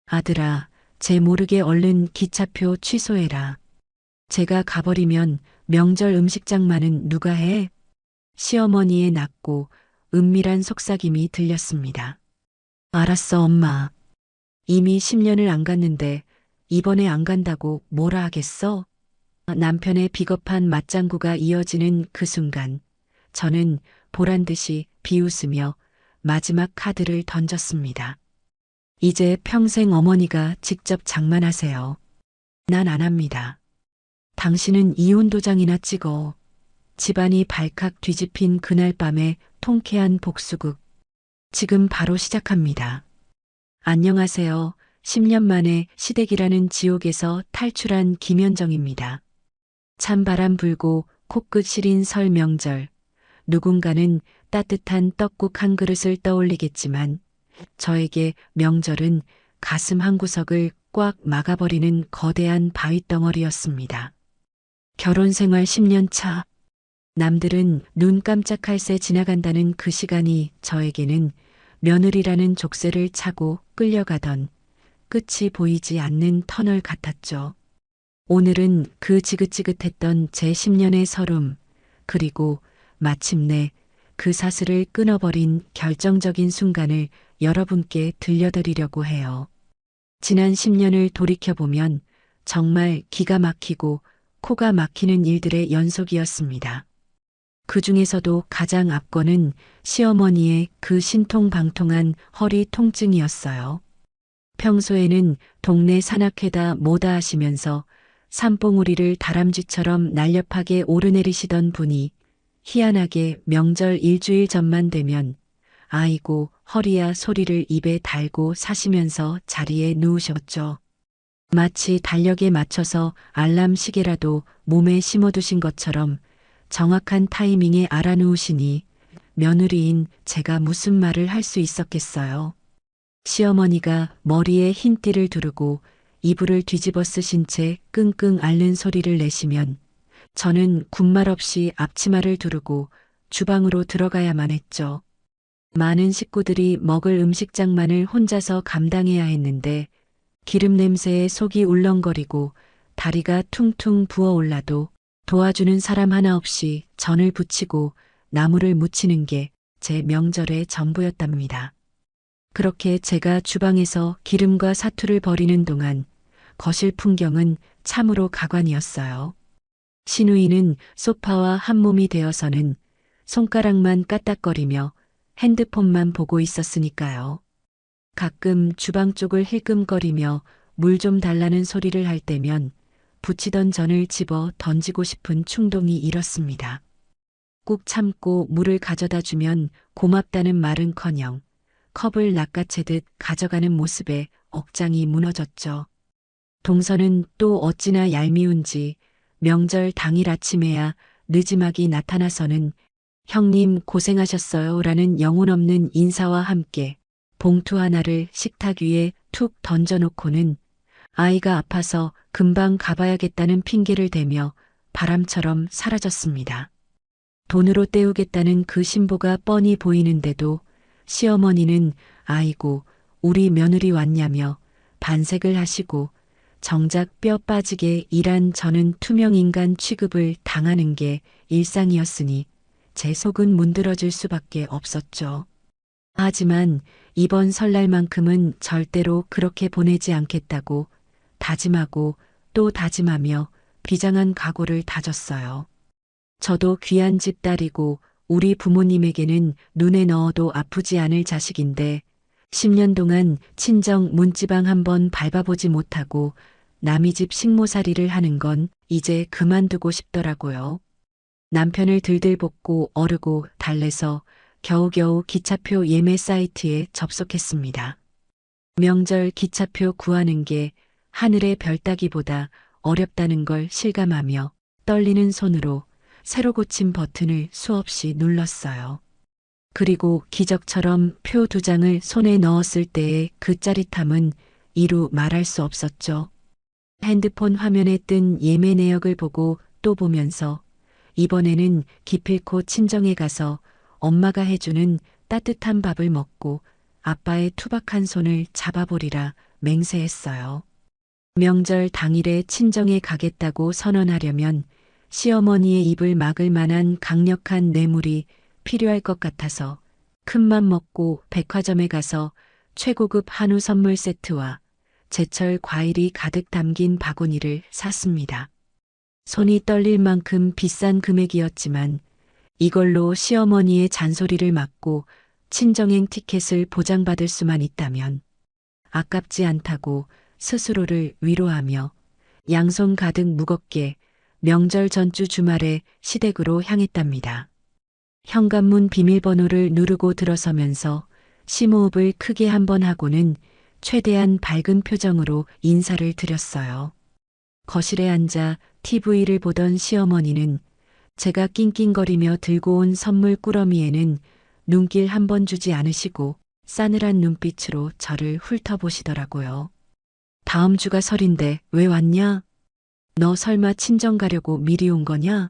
아들아, 제 모르게 얼른 기차표 취소해라. 제가 가버리면 명절 음식장만은 누가 해? 시어머니의 낮고 은밀한 속삭임이 들렸습니다. 알았어, 엄마. 이미 10년을 안 갔는데 이번에 안 간다고 뭐라 하겠어? 남편의 비겁한 맞장구가 이어지는 그 순간 저는 보란 듯이 비웃으며 마지막 카드를 던졌습니다. 이제 평생 어머니가 직접 장만하세요. 난 안 합니다. 당신은 이혼 도장이나 찍어. 집안이 발칵 뒤집힌 그날 밤의 통쾌한 복수극. 지금 바로 시작합니다. 안녕하세요. 10년 만에 시댁이라는 지옥에서 탈출한 김현정입니다. 찬바람 불고 코끝 시린 설 명절. 누군가는 따뜻한 떡국 한 그릇을 떠올리겠지만 저에게 명절은 가슴 한구석을 꽉 막아버리는 거대한 바위덩어리였습니다. 결혼 생활 10년 차. 남들은 눈 깜짝할 새 지나간다는 그 시간이 저에게는 며느리라는 족쇄를 차고 끌려가던 끝이 보이지 않는 터널 같았죠. 오늘은 그 지긋지긋했던 제 10년의 설움, 그리고 마침내 그 사슬을 끊어버린 결정적인 순간을 여러분께 들려드리려고 해요. 지난 10년을 돌이켜보면 정말 기가 막히고 코가 막히는 일들의 연속이었습니다. 그 중에서도 가장 앞거는 시어머니의 그 신통방통한 허리 통증이었어요. 평소에는 동네 산악회다 뭐다 하시면서 산봉우리를 다람쥐처럼 날렵하게 오르내리시던 분이 희한하게 명절 일주일 전만 되면 아이고 허리야 소리를 입에 달고 사시면서 자리에 누우셨죠. 마치 달력에 맞춰서 알람 시계라도 몸에 심어두신 것처럼 정확한 타이밍에 알아누우시니 며느리인 제가 무슨 말을 할 수 있었겠어요. 시어머니가 머리에 흰 띠를 두르고 이불을 뒤집어 쓰신 채 끙끙 앓는 소리를 내시면 저는 군말 없이 앞치마를 두르고 주방으로 들어가야만 했죠. 많은 식구들이 먹을 음식장만을 혼자서 감당해야 했는데 기름 냄새에 속이 울렁거리고 다리가 퉁퉁 부어올라도 도와주는 사람 하나 없이 전을 부치고 나물을 무치는 게 제 명절의 전부였답니다. 그렇게 제가 주방에서 기름과 사투를 벌이는 동안 거실 풍경은 참으로 가관이었어요. 시누이는 소파와 한 몸이 되어서는 손가락만 까딱거리며 핸드폰만 보고 있었으니까요. 가끔 주방 쪽을 힐끔거리며 물 좀 달라는 소리를 할 때면 부치던 전을 집어 던지고 싶은 충동이 일었습니다. 꾹 참고 물을 가져다 주면 고맙다는 말은커녕 컵을 낚아채듯 가져가는 모습에 억장이 무너졌죠. 동서는 또 어찌나 얄미운지 명절 당일 아침에야 느지막이 나타나서는 형님 고생하셨어요 라는 영혼 없는 인사와 함께 봉투 하나를 식탁 위에 툭 던져놓고는 아이가 아파서 금방 가봐야겠다는 핑계를 대며 바람처럼 사라졌습니다. 돈으로 때우겠다는 그 신보가 뻔히 보이는데도 시어머니는 아이고 우리 며느리 왔냐며 반색을 하시고 정작 뼈 빠지게 일한 저는 투명인간 취급을 당하는 게 일상이었으니 제 속은 문드러질 수밖에 없었죠. 하지만 이번 설날만큼은 절대로 그렇게 보내지 않겠다고 다짐하고 또 다짐하며 비장한 각오를 다졌어요. 저도 귀한 집 딸이고 우리 부모님에게는 눈에 넣어도 아프지 않을 자식인데 10년 동안 친정 문지방 한번 밟아보지 못하고 남의 집 식모살이를 하는 건 이제 그만두고 싶더라고요. 남편을 들들 볶고 어르고 달래서 겨우겨우 기차표 예매 사이트에 접속했습니다. 명절 기차표 구하는 게 하늘의 별 따기보다 어렵다는 걸 실감하며 떨리는 손으로 새로 고친 버튼을 수없이 눌렀어요. 그리고 기적처럼 표 2장을 손에 넣었을 때의 그 짜릿함은 이루 말할 수 없었죠. 핸드폰 화면에 뜬 예매 내역을 보고 또 보면서 이번에는 기필코 친정에 가서 엄마가 해주는 따뜻한 밥을 먹고 아빠의 투박한 손을 잡아보리라 맹세했어요. 명절 당일에 친정에 가겠다고 선언하려면 시어머니의 입을 막을 만한 강력한 뇌물이 필요할 것 같아서 큰맘 먹고 백화점에 가서 최고급 한우 선물 세트와 제철 과일이 가득 담긴 바구니를 샀습니다. 손이 떨릴 만큼 비싼 금액이었지만 이걸로 시어머니의 잔소리를 막고 친정행 티켓을 보장받을 수만 있다면 아깝지 않다고 스스로를 위로하며 양손 가득 무겁게 명절 전주 주말에 시댁으로 향했답니다. 현관문 비밀번호를 누르고 들어서면서 심호흡을 크게 한번 하고는 최대한 밝은 표정으로 인사를 드렸어요. 거실에 앉아 TV를 보던 시어머니는 제가 낑낑거리며 들고 온 선물 꾸러미에는 눈길 한 번 주지 않으시고 싸늘한 눈빛으로 저를 훑어보시더라고요. 다음 주가 설인데 왜 왔냐? 너 설마 친정 가려고 미리 온 거냐?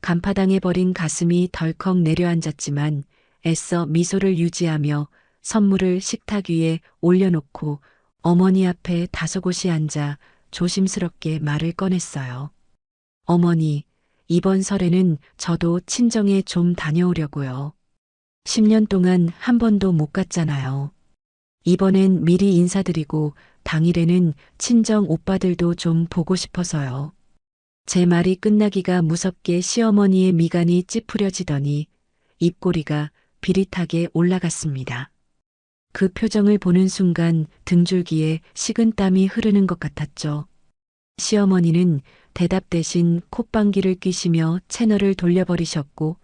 간파당해버린 가슴이 덜컥 내려앉았지만 애써 미소를 유지하며 선물을 식탁 위에 올려놓고 어머니 앞에 다소곳이 앉아 조심스럽게 말을 꺼냈어요. 어머니, 이번 설에는 저도 친정에 좀 다녀오려고요. 10년 동안 한 번도 못 갔잖아요. 이번엔 미리 인사드리고 당일에는 친정 오빠들도 좀 보고 싶어서요. 제 말이 끝나기가 무섭게 시어머니의 미간이 찌푸려지더니 입꼬리가 비릿하게 올라갔습니다. 그 표정을 보는 순간 등줄기에 식은땀이 흐르는 것 같았죠. 시어머니는 대답 대신 콧방귀를 뀌시며 채널을 돌려버리셨고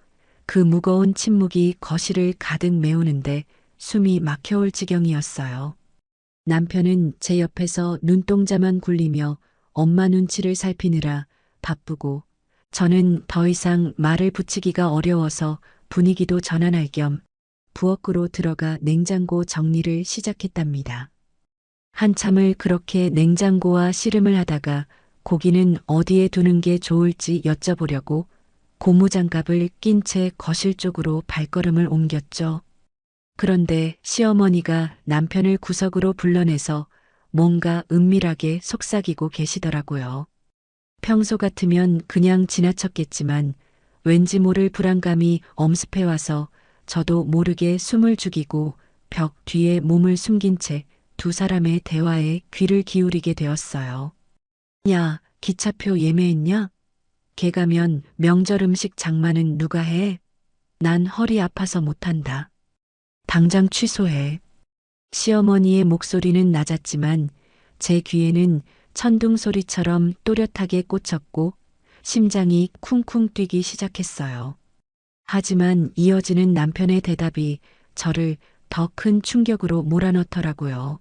그 무거운 침묵이 거실을 가득 메우는데 숨이 막혀올 지경이었어요. 남편은 제 옆에서 눈동자만 굴리며 엄마 눈치를 살피느라 바쁘고 저는 더 이상 말을 붙이기가 어려워서 분위기도 전환할 겸 부엌으로 들어가 냉장고 정리를 시작했답니다. 한참을 그렇게 냉장고와 씨름을 하다가 고기는 어디에 두는 게 좋을지 여쭤보려고 고무장갑을 낀 채 거실 쪽으로 발걸음을 옮겼죠. 그런데 시어머니가 남편을 구석으로 불러내서 뭔가 은밀하게 속삭이고 계시더라고요. 평소 같으면 그냥 지나쳤겠지만 왠지 모를 불안감이 엄습해와서 저도 모르게 숨을 죽이고 벽 뒤에 몸을 숨긴 채 두 사람의 대화에 귀를 기울이게 되었어요. 야, 기차표 예매했냐? 걔 가면 명절 음식 장만은 누가 해? 난 허리 아파서 못한다. 당장 취소해. 시어머니의 목소리는 낮았지만 제 귀에는 천둥 소리처럼 또렷하게 꽂혔고 심장이 쿵쿵 뛰기 시작했어요. 하지만 이어지는 남편의 대답이 저를 더 큰 충격으로 몰아넣더라고요.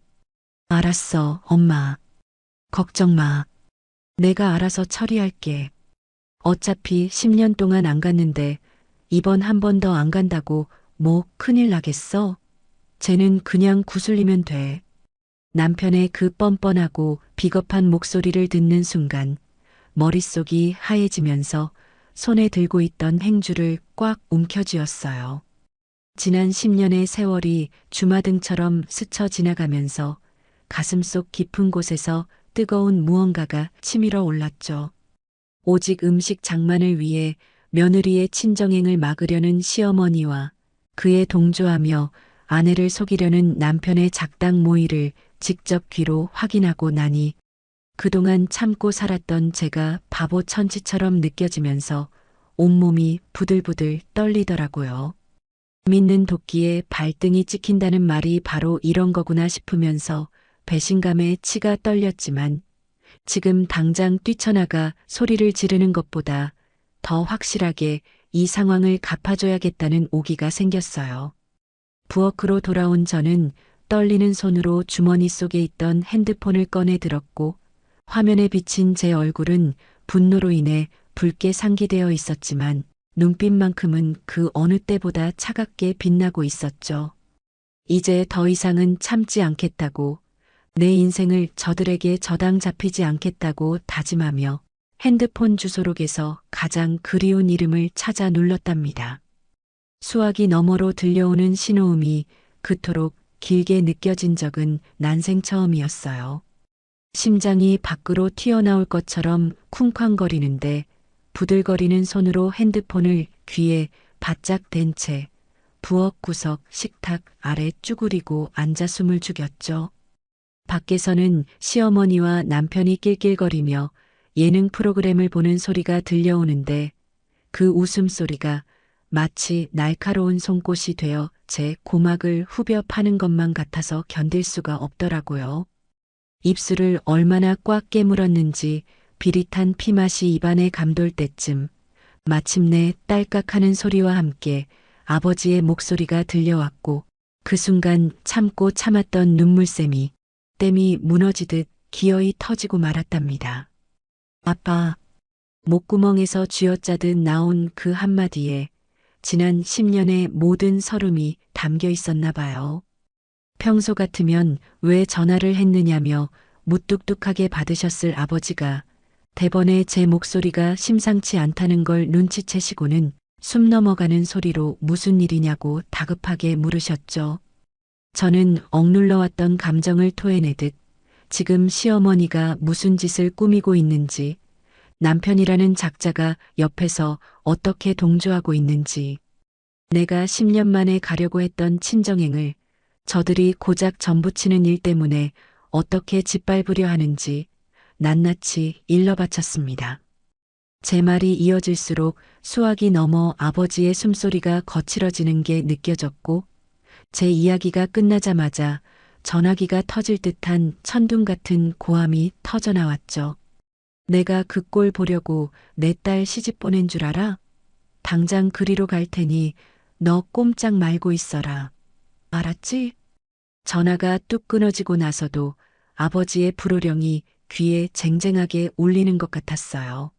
알았어, 엄마. 걱정 마. 내가 알아서 처리할게. 어차피 10년 동안 안 갔는데 이번 한 번 더 안 간다고 뭐 큰일 나겠어? 쟤는 그냥 구슬리면 돼. 남편의 그 뻔뻔하고 비겁한 목소리를 듣는 순간 머릿속이 하얘지면서 손에 들고 있던 행주를 꽉 움켜쥐었어요. 지난 10년의 세월이 주마등처럼 스쳐 지나가면서 가슴속 깊은 곳에서 뜨거운 무언가가 치밀어 올랐죠. 오직 음식 장만을 위해 며느리의 친정행을 막으려는 시어머니와 그에 동조하며 아내를 속이려는 남편의 작당 모의를 직접 귀로 확인하고 나니 그동안 참고 살았던 제가 바보 천치처럼 느껴지면서 온몸이 부들부들 떨리더라고요. 믿는 도끼에 발등이 찍힌다는 말이 바로 이런 거구나 싶으면서 배신감에 치가 떨렸지만 지금 당장 뛰쳐나가 소리를 지르는 것보다 더 확실하게 이 상황을 갚아줘야겠다는 오기가 생겼어요. 부엌으로 돌아온 저는 떨리는 손으로 주머니 속에 있던 핸드폰을 꺼내 들었고 화면에 비친 제 얼굴은 분노로 인해 붉게 상기되어 있었지만 눈빛만큼은 그 어느 때보다 차갑게 빛나고 있었죠. 이제 더 이상은 참지 않겠다고, 내 인생을 저들에게 저당 잡히지 않겠다고 다짐하며 핸드폰 주소록에서 가장 그리운 이름을 찾아 눌렀답니다. 수화기 너머로 들려오는 신호음이 그토록 길게 느껴진 적은 난생 처음이었어요. 심장이 밖으로 튀어나올 것처럼 쿵쾅거리는데 부들거리는 손으로 핸드폰을 귀에 바짝 댄 채 부엌구석 식탁 아래 쭈그리고 앉아 숨을 죽였죠. 밖에서는 시어머니와 남편이 낄낄거리며 예능 프로그램을 보는 소리가 들려오는데 그 웃음소리가 마치 날카로운 송곳이 되어 제 고막을 후벼 파는 것만 같아서 견딜 수가 없더라고요. 입술을 얼마나 꽉 깨물었는지 비릿한 피맛이 입안에 감돌 때쯤 마침내 딸깍하는 소리와 함께 아버지의 목소리가 들려왔고 그 순간 참고 참았던 눈물샘이 댐이 무너지듯 기어이 터지고 말았답니다. 아빠. 목구멍에서 쥐어짜듯 나온 그 한마디에 지난 10년의 모든 서름이 담겨 있었나 봐요. 평소 같으면 왜 전화를 했느냐며 무뚝뚝하게 받으셨을 아버지가 대번에 제 목소리가 심상치 않다는 걸 눈치채시고는 숨 넘어가는 소리로 무슨 일이냐고 다급하게 물으셨죠. 저는 억눌러왔던 감정을 토해내듯 지금 시어머니가 무슨 짓을 꾸미고 있는지, 남편이라는 작자가 옆에서 어떻게 동조하고 있는지, 내가 10년 만에 가려고 했던 친정행을 저들이 고작 전부치는 일 때문에 어떻게 짓밟으려 하는지 낱낱이 일러바쳤습니다. 제 말이 이어질수록 수화기 넘어 아버지의 숨소리가 거칠어지는 게 느껴졌고 제 이야기가 끝나자마자 전화기가 터질 듯한 천둥 같은 고함이 터져나왔죠. 내가 그 꼴 보려고 내 딸 시집 보낸 줄 알아? 당장 그리로 갈 테니 너 꼼짝 말고 있어라. 알았지? 전화가 뚝 끊어지고 나서도 아버지의 불호령이 귀에 쟁쟁하게 울리는 것 같았어요.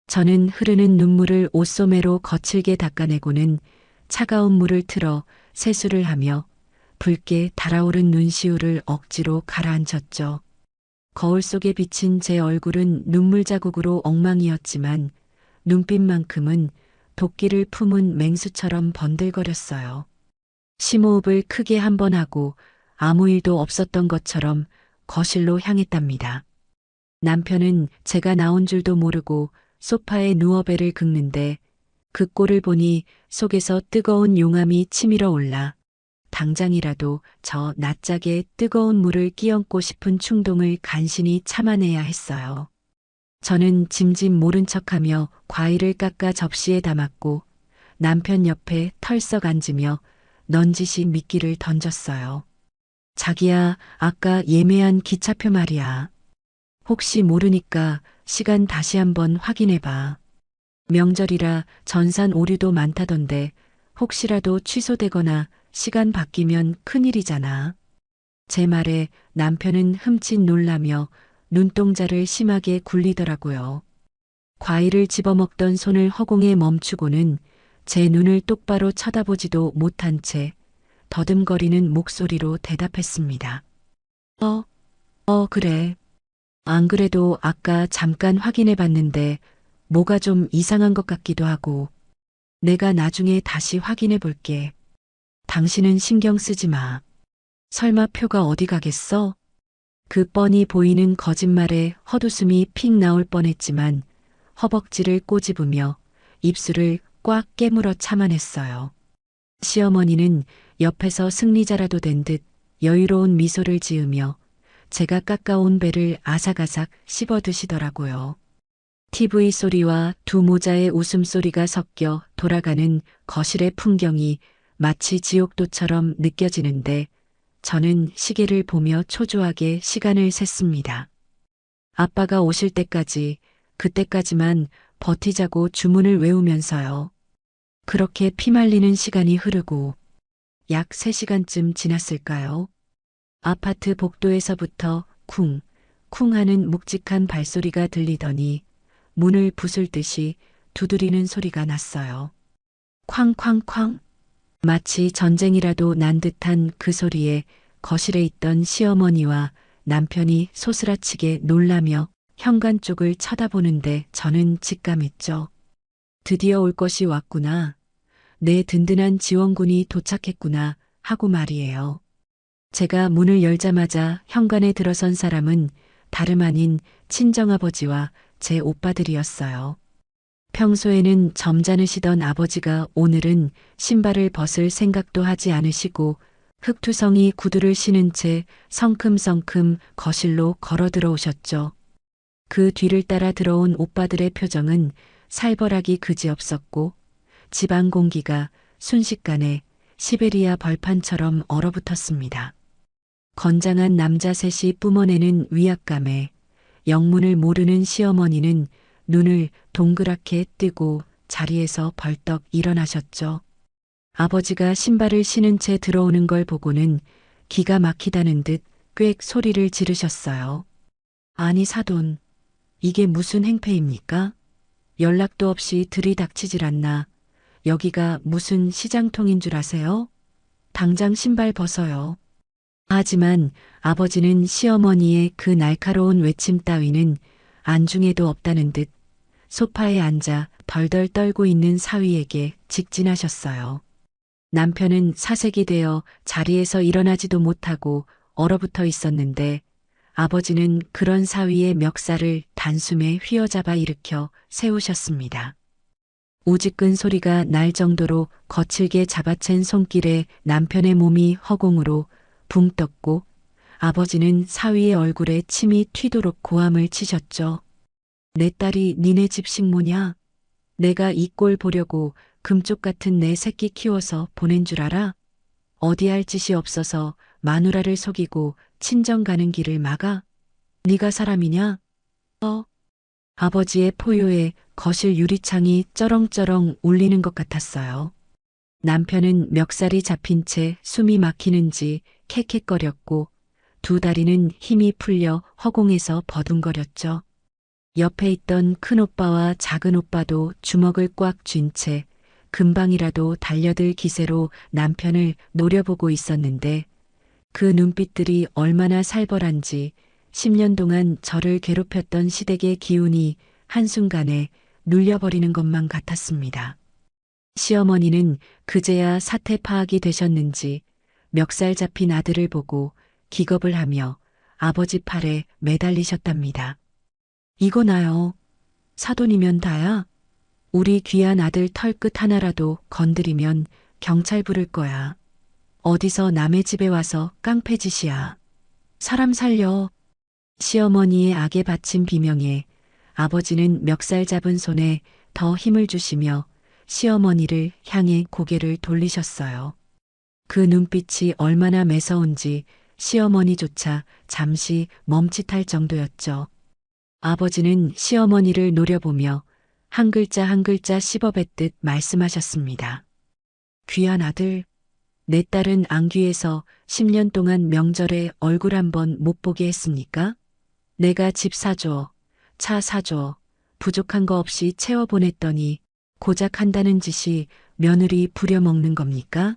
저는 흐르는 눈물을 옷소매로 거칠게 닦아내고는 차가운 물을 틀어 세수를 하며 붉게 달아오른 눈시울을 억지로 가라앉혔죠. 거울 속에 비친 제 얼굴은 눈물 자국으로 엉망이었지만 눈빛만큼은 도끼를 품은 맹수처럼 번들거렸어요. 심호흡을 크게 한 번 하고 아무 일도 없었던 것처럼 거실로 향했답니다. 남편은 제가 나온 줄도 모르고 소파에 누워 배를 긁는데 그 꼴을 보니 속에서 뜨거운 용암이 치밀어 올라 당장이라도 저 낯짝에 뜨거운 물을 끼얹고 싶은 충동을 간신히 참아내야 했어요. 저는 짐짓 모른 척하며 과일을 깎아 접시에 담았고 남편 옆에 털썩 앉으며 넌지시 미끼를 던졌어요. 자기야, 아까 예매한 기차표 말이야. 혹시 모르니까 시간 다시 한번 확인해봐. 명절이라 전산 오류도 많다던데 혹시라도 취소되거나 시간 바뀌면 큰일이잖아. 제 말에 남편은 흠칫 놀라며 눈동자를 심하게 굴리더라고요. 과일을 집어먹던 손을 허공에 멈추고는 제 눈을 똑바로 쳐다보지도 못한 채 더듬거리는 목소리로 대답했습니다. 그래. 안 그래도 아까 잠깐 확인해 봤는데 뭐가 좀 이상한 것 같기도 하고 내가 나중에 다시 확인해 볼게. 당신은 신경 쓰지 마. 설마 표가 어디 가겠어? 그 뻔히 보이는 거짓말에 헛웃음이 픽 나올 뻔했지만 허벅지를 꼬집으며 입술을 꽉 깨물어 참아냈어요. 시어머니는 옆에서 승리자라도 된 듯 여유로운 미소를 지으며 제가 깎아온 배를 아삭아삭 씹어 드시더라고요. TV 소리와 두 모자의 웃음소리가 섞여 돌아가는 거실의 풍경이 마치 지옥도처럼 느껴지는데 저는 시계를 보며 초조하게 시간을 셌습니다. 아빠가 오실 때까지, 그때까지만 버티자고 주문을 외우면서요. 그렇게 피말리는 시간이 흐르고 약 3시간쯤 지났을까요? 아파트 복도에서부터 쿵, 쿵 하는 묵직한 발소리가 들리더니 문을 부술 듯이 두드리는 소리가 났어요. 쾅쾅쾅. 마치 전쟁이라도 난 듯한 그 소리에 거실에 있던 시어머니와 남편이 소스라치게 놀라며 현관 쪽을 쳐다보는데 저는 직감했죠. 드디어 올 것이 왔구나. 내 든든한 지원군이 도착했구나 하고 말이에요. 제가 문을 열자마자 현관에 들어선 사람은 다름 아닌 친정아버지와 제 오빠들이었어요. 평소에는 점잖으시던 아버지가 오늘은 신발을 벗을 생각도 하지 않으시고 흑투성이 구두를 신은 채 성큼성큼 거실로 걸어 들어오셨죠. 그 뒤를 따라 들어온 오빠들의 표정은 살벌하기 그지없었고 집안 공기가 순식간에 시베리아 벌판처럼 얼어붙었습니다. 건장한 남자 셋이 뿜어내는 위압감에 영문을 모르는 시어머니는 눈을 동그랗게 뜨고 자리에서 벌떡 일어나셨죠. 아버지가 신발을 신은 채 들어오는 걸 보고는 기가 막히다는 듯 꽥 소리를 지르셨어요. 아니 사돈, 이게 무슨 행패입니까? 연락도 없이 들이닥치질 않나. 여기가 무슨 시장통인 줄 아세요? 당장 신발 벗어요. 하지만 아버지는 시어머니의 그 날카로운 외침 따위는 안중에도 없다는 듯 소파에 앉아 덜덜 떨고 있는 사위에게 직진하셨어요. 남편은 사색이 되어 자리에서 일어나지도 못하고 얼어붙어 있었는데 아버지는 그런 사위의 멱살을 단숨에 휘어잡아 일으켜 세우셨습니다. 우직근 소리가 날 정도로 거칠게 잡아챈 손길에 남편의 몸이 허공으로 붕 떴고 아버지는 사위의 얼굴에 침이 튀도록 고함을 치셨죠. 내 딸이 니네 집 식모냐? 내가 이 꼴 보려고 금쪽 같은 내 새끼 키워서 보낸 줄 알아? 어디 할 짓이 없어서 마누라를 속이고 친정 가는 길을 막아? 네가 사람이냐? 아버지의 포효에 거실 유리창이 쩌렁쩌렁 울리는 것 같았어요. 남편은 멱살이 잡힌 채 숨이 막히는지 캑캑거렸고 두 다리는 힘이 풀려 허공에서 버둥거렸죠. 옆에 있던 큰오빠와 작은오빠도 주먹을 꽉 쥔 채 금방이라도 달려들 기세로 남편을 노려보고 있었는데 그 눈빛들이 얼마나 살벌한지 10년 동안 저를 괴롭혔던 시댁의 기운이 한순간에 눌려버리는 것만 같았습니다. 시어머니는 그제야 사태 파악이 되셨는지 멱살 잡힌 아들을 보고 기겁을 하며 아버지 팔에 매달리셨답니다. 이거 나요. 사돈이면 다야. 우리 귀한 아들 털끝 하나라도 건드리면 경찰 부를 거야. 어디서 남의 집에 와서 깡패짓이야. 사람 살려. 시어머니의 악에 바친 비명에 아버지는 멱살 잡은 손에 더 힘을 주시며 시어머니를 향해 고개를 돌리셨어요. 그 눈빛이 얼마나 매서운지 시어머니조차 잠시 멈칫할 정도였죠. 아버지는 시어머니를 노려보며 한 글자 한 글자 씹어뱉듯 말씀하셨습니다. 귀한 아들, 내 딸은 안귀에서 10년 동안 명절에 얼굴 한번 못 보게 했습니까? 내가 집 사줘, 차 사줘, 부족한 거 없이 채워보냈더니 고작 한다는 짓이 며느리 부려먹는 겁니까?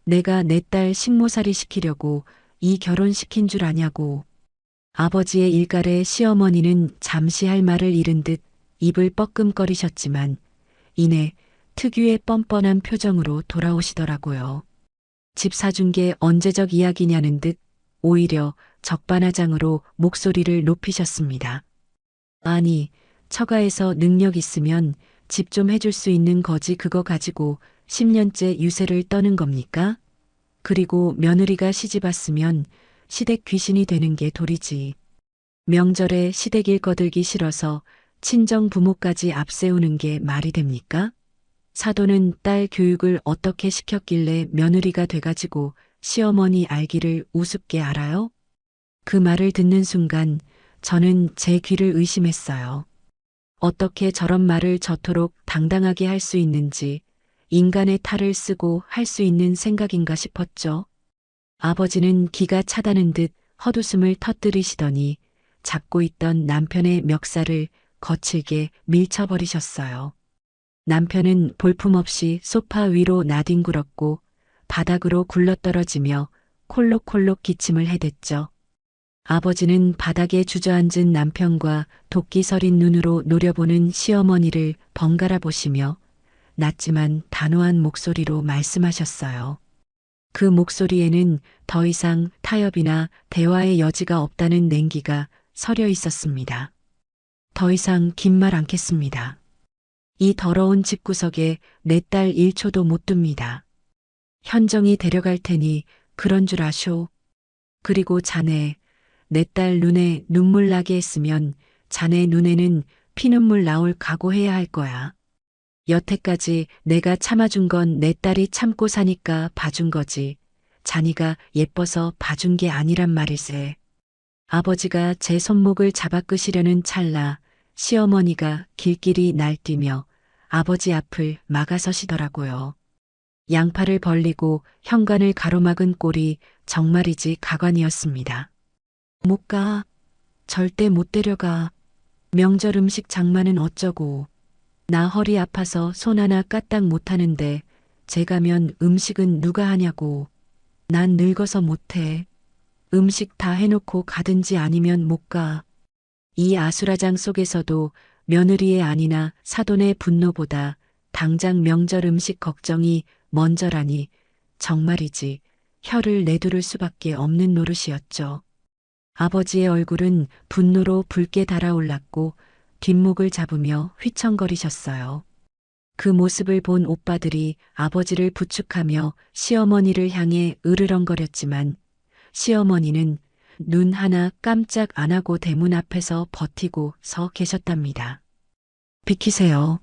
내가 내 딸 식모살이 시키려고 이 결혼시킨 줄 아냐고. 아버지의 일갈에 시어머니는 잠시 할 말을 잃은 듯 입을 뻐끔거리셨지만 이내 특유의 뻔뻔한 표정으로 돌아오시더라고요. 집 사준 게 언제적 이야기냐는 듯 오히려 적반하장으로 목소리를 높이셨습니다. 아니, 처가에서 능력 있으면 집 좀 해줄 수 있는 거지 그거 가지고 10년째 유세를 떠는 겁니까? 그리고 며느리가 시집 왔으면 시댁 귀신이 되는 게 도리지. 명절에 시댁 일 거들기 싫어서 친정 부모까지 앞세우는 게 말이 됩니까? 사돈은 딸 교육을 어떻게 시켰길래 며느리가 돼가지고 시어머니 알기를 우습게 알아요? 그 말을 듣는 순간 저는 제 귀를 의심했어요. 어떻게 저런 말을 저토록 당당하게 할 수 있는지 인간의 탈을 쓰고 할 수 있는 생각인가 싶었죠. 아버지는 기가 차다는 듯 헛웃음을 터뜨리시더니 잡고 있던 남편의 멱살을 거칠게 밀쳐버리셨어요. 남편은 볼품없이 소파 위로 나뒹굴었고 바닥으로 굴러떨어지며 콜록콜록 기침을 해댔죠. 아버지는 바닥에 주저앉은 남편과 도끼 서린 눈으로 노려보는 시어머니를 번갈아 보시며 낮지만 단호한 목소리로 말씀하셨어요. 그 목소리에는 더 이상 타협이나 대화의 여지가 없다는 냉기가 서려 있었습니다. 더 이상 긴 말 않겠습니다. 이 더러운 집구석에 내 딸 1초도 못 둡니다. 현정이 데려갈 테니 그런 줄 아쇼. 그리고 자네, 내 딸 눈에 눈물 나게 했으면 자네 눈에는 피눈물 나올 각오해야 할 거야. 여태까지 내가 참아준 건 내 딸이 참고 사니까 봐준 거지. 자니가 예뻐서 봐준 게 아니란 말일세. 아버지가 제 손목을 잡아 끄시려는 찰나 시어머니가 길길이 날뛰며 아버지 앞을 막아서시더라고요. 양팔을 벌리고 현관을 가로막은 꼴이 정말이지 가관이었습니다. 못 가. 절대 못 데려가. 명절 음식 장만은 어쩌고. 나 허리 아파서 손 하나 까딱 못하는데 제 가면 음식은 누가 하냐고. 난 늙어서 못해. 음식 다 해놓고 가든지 아니면 못 가. 이 아수라장 속에서도 며느리의 안이나 사돈의 분노보다 당장 명절 음식 걱정이 먼저라니 정말이지 혀를 내두를 수밖에 없는 노릇이었죠. 아버지의 얼굴은 분노로 붉게 달아올랐고 뒷목을 잡으며 휘청거리셨어요. 그 모습을 본 오빠들이 아버지를 부축하며 시어머니를 향해 으르렁거렸지만 시어머니는 눈 하나 깜짝 안 하고 대문 앞에서 버티고 서 계셨답니다. 비키세요.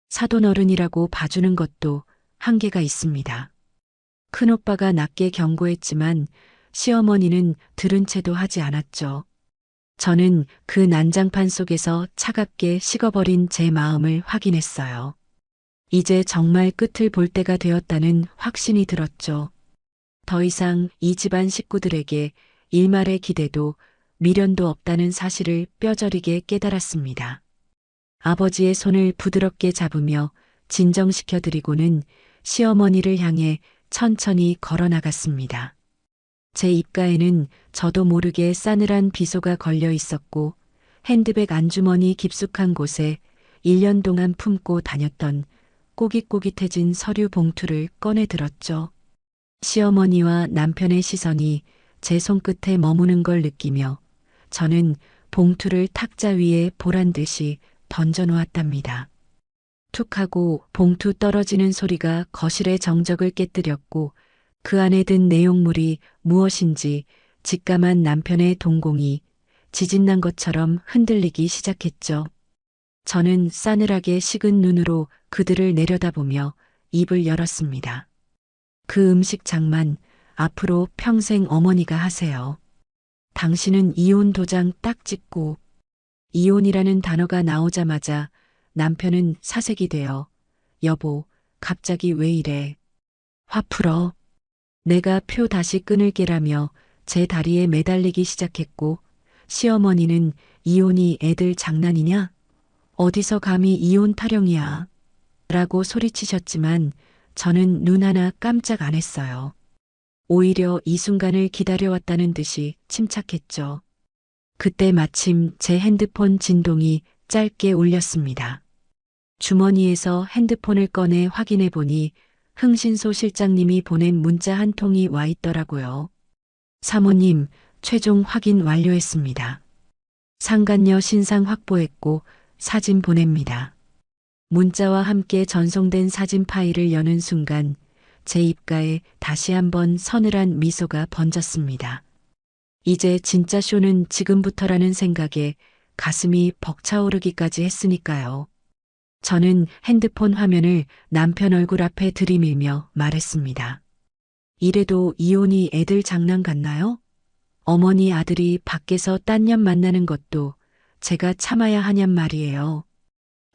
사돈 어른이라고 봐주는 것도 한계가 있습니다. 큰오빠가 낮게 경고했지만 시어머니는 들은 채도 하지 않았죠. 저는 그 난장판 속에서 차갑게 식어버린 제 마음을 확인했어요. 이제 정말 끝을 볼 때가 되었다는 확신이 들었죠. 더 이상 이 집안 식구들에게 일말의 기대도 미련도 없다는 사실을 뼈저리게 깨달았습니다. 아버지의 손을 부드럽게 잡으며 진정시켜드리고는 시어머니를 향해 천천히 걸어나갔습니다. 제 입가에는 저도 모르게 싸늘한 비소가 걸려 있었고 핸드백 안주머니 깊숙한 곳에 1년 동안 품고 다녔던 꼬깃꼬깃해진 서류 봉투를 꺼내 들었죠. 시어머니와 남편의 시선이 제 손끝에 머무는 걸 느끼며 저는 봉투를 탁자 위에 보란 듯이 던져놓았답니다. 툭 하고 봉투 떨어지는 소리가 거실의 정적을 깨뜨렸고 그 안에 든 내용물이 무엇인지 직감한 남편의 동공이 지진난 것처럼 흔들리기 시작했죠. 저는 싸늘하게 식은 눈으로 그들을 내려다보며 입을 열었습니다. 그 음식 장만 앞으로 평생 어머니가 하세요. 당신은 이혼 도장 딱 찍고. 이혼이라는 단어가 나오자마자 남편은 사색이 되어 여보, 갑자기 왜 이래? 화 풀어. 내가 표 다시 끊을게라며 제 다리에 매달리기 시작했고 시어머니는 이혼이 애들 장난이냐? 어디서 감히 이혼 타령이야? 라고 소리치셨지만 저는 눈 하나 깜짝 안 했어요. 오히려 이 순간을 기다려왔다는 듯이 침착했죠. 그때 마침 제 핸드폰 진동이 짧게 울렸습니다. 주머니에서 핸드폰을 꺼내 확인해 보니 흥신소 실장님이 보낸 문자 한 통이 와 있더라고요. 사모님, 최종 확인 완료했습니다. 상간녀 신상 확보했고 사진 보냅니다. 문자와 함께 전송된 사진 파일을 여는 순간 제 입가에 다시 한번 서늘한 미소가 번졌습니다. 이제 진짜 쇼는 지금부터라는 생각에 가슴이 벅차오르기까지 했으니까요. 저는 핸드폰 화면을 남편 얼굴 앞에 들이밀며 말했습니다. 이래도 이혼이 애들 장난 같나요? 어머니 아들이 밖에서 딴 년 만나는 것도 제가 참아야 하냔 말이에요.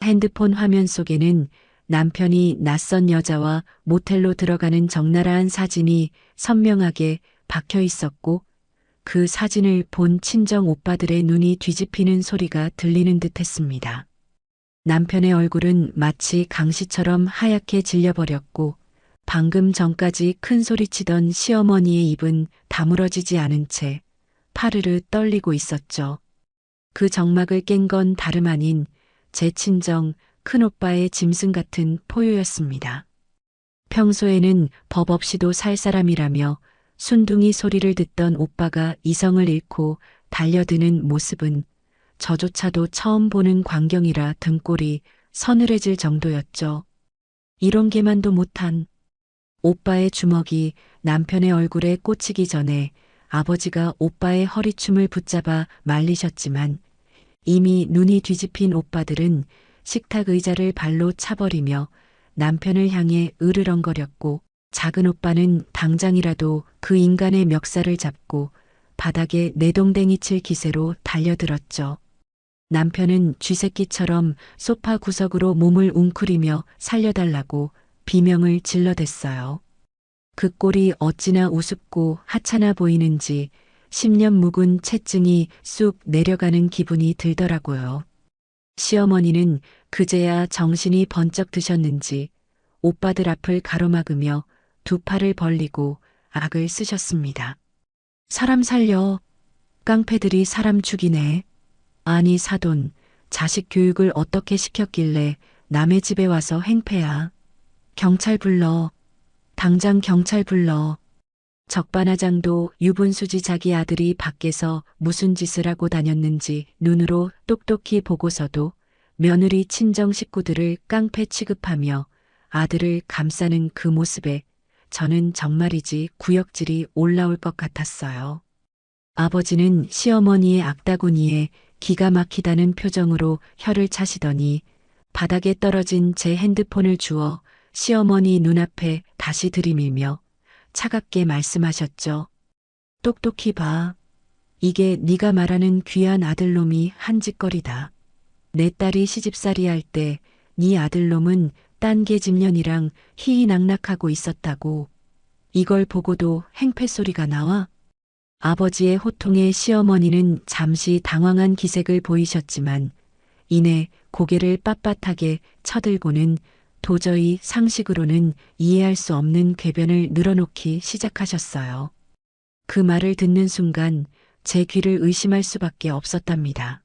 핸드폰 화면 속에는 남편이 낯선 여자와 모텔로 들어가는 적나라한 사진이 선명하게 박혀 있었고 그 사진을 본 친정 오빠들의 눈이 뒤집히는 소리가 들리는 듯 했습니다. 남편의 얼굴은 마치 강시처럼 하얗게 질려버렸고 방금 전까지 큰 소리치던 시어머니의 입은 다물어지지 않은 채 파르르 떨리고 있었죠. 그 정막을 깬 건 다름 아닌 제 친정 큰오빠의 짐승 같은 포효였습니다. 평소에는 법 없이도 살 사람이라며 순둥이 소리를 듣던 오빠가 이성을 잃고 달려드는 모습은 저조차도 처음 보는 광경이라 등골이 서늘해질 정도였죠. 이런 게만도 못한 오빠의 주먹이 남편의 얼굴에 꽂히기 전에 아버지가 오빠의 허리춤을 붙잡아 말리셨지만 이미 눈이 뒤집힌 오빠들은 식탁 의자를 발로 차버리며 남편을 향해 으르렁거렸고 작은 오빠는 당장이라도 그 인간의 멱살을 잡고 바닥에 내동댕이 칠 기세로 달려들었죠. 남편은 쥐새끼처럼 소파 구석으로 몸을 웅크리며 살려달라고 비명을 질러댔어요. 그 꼴이 어찌나 우습고 하찮아 보이는지 10년 묵은 채증이 쑥 내려가는 기분이 들더라고요. 시어머니는 그제야 정신이 번쩍 드셨는지 오빠들 앞을 가로막으며 두 팔을 벌리고 악을 쓰셨습니다. 사람 살려. 깡패들이 사람 죽이네. 아니 사돈, 자식 교육을 어떻게 시켰길래 남의 집에 와서 행패야. 경찰 불러. 당장 경찰 불러. 적반하장도 유분수지 자기 아들이 밖에서 무슨 짓을 하고 다녔는지 눈으로 똑똑히 보고서도 며느리 친정 식구들을 깡패 취급하며 아들을 감싸는 그 모습에 저는 정말이지 구역질이 올라올 것 같았어요. 아버지는 시어머니의 악다구니에 기가 막히다는 표정으로 혀를 차시더니 바닥에 떨어진 제 핸드폰을 주워 시어머니 눈앞에 다시 들이밀며 차갑게 말씀하셨죠. 똑똑히 봐. 이게 네가 말하는 귀한 아들놈이 한 짓거리다. 내 딸이 시집살이 할 때 네 아들놈은 딴 계집년이랑 희희낙낙하고 있었다고. 이걸 보고도 행패 소리가 나와? 아버지의 호통에 시어머니는 잠시 당황한 기색을 보이셨지만 이내 고개를 빳빳하게 쳐들고는 도저히 상식으로는 이해할 수 없는 궤변을 늘어놓기 시작하셨어요. 그 말을 듣는 순간 제 귀를 의심할 수밖에 없었답니다.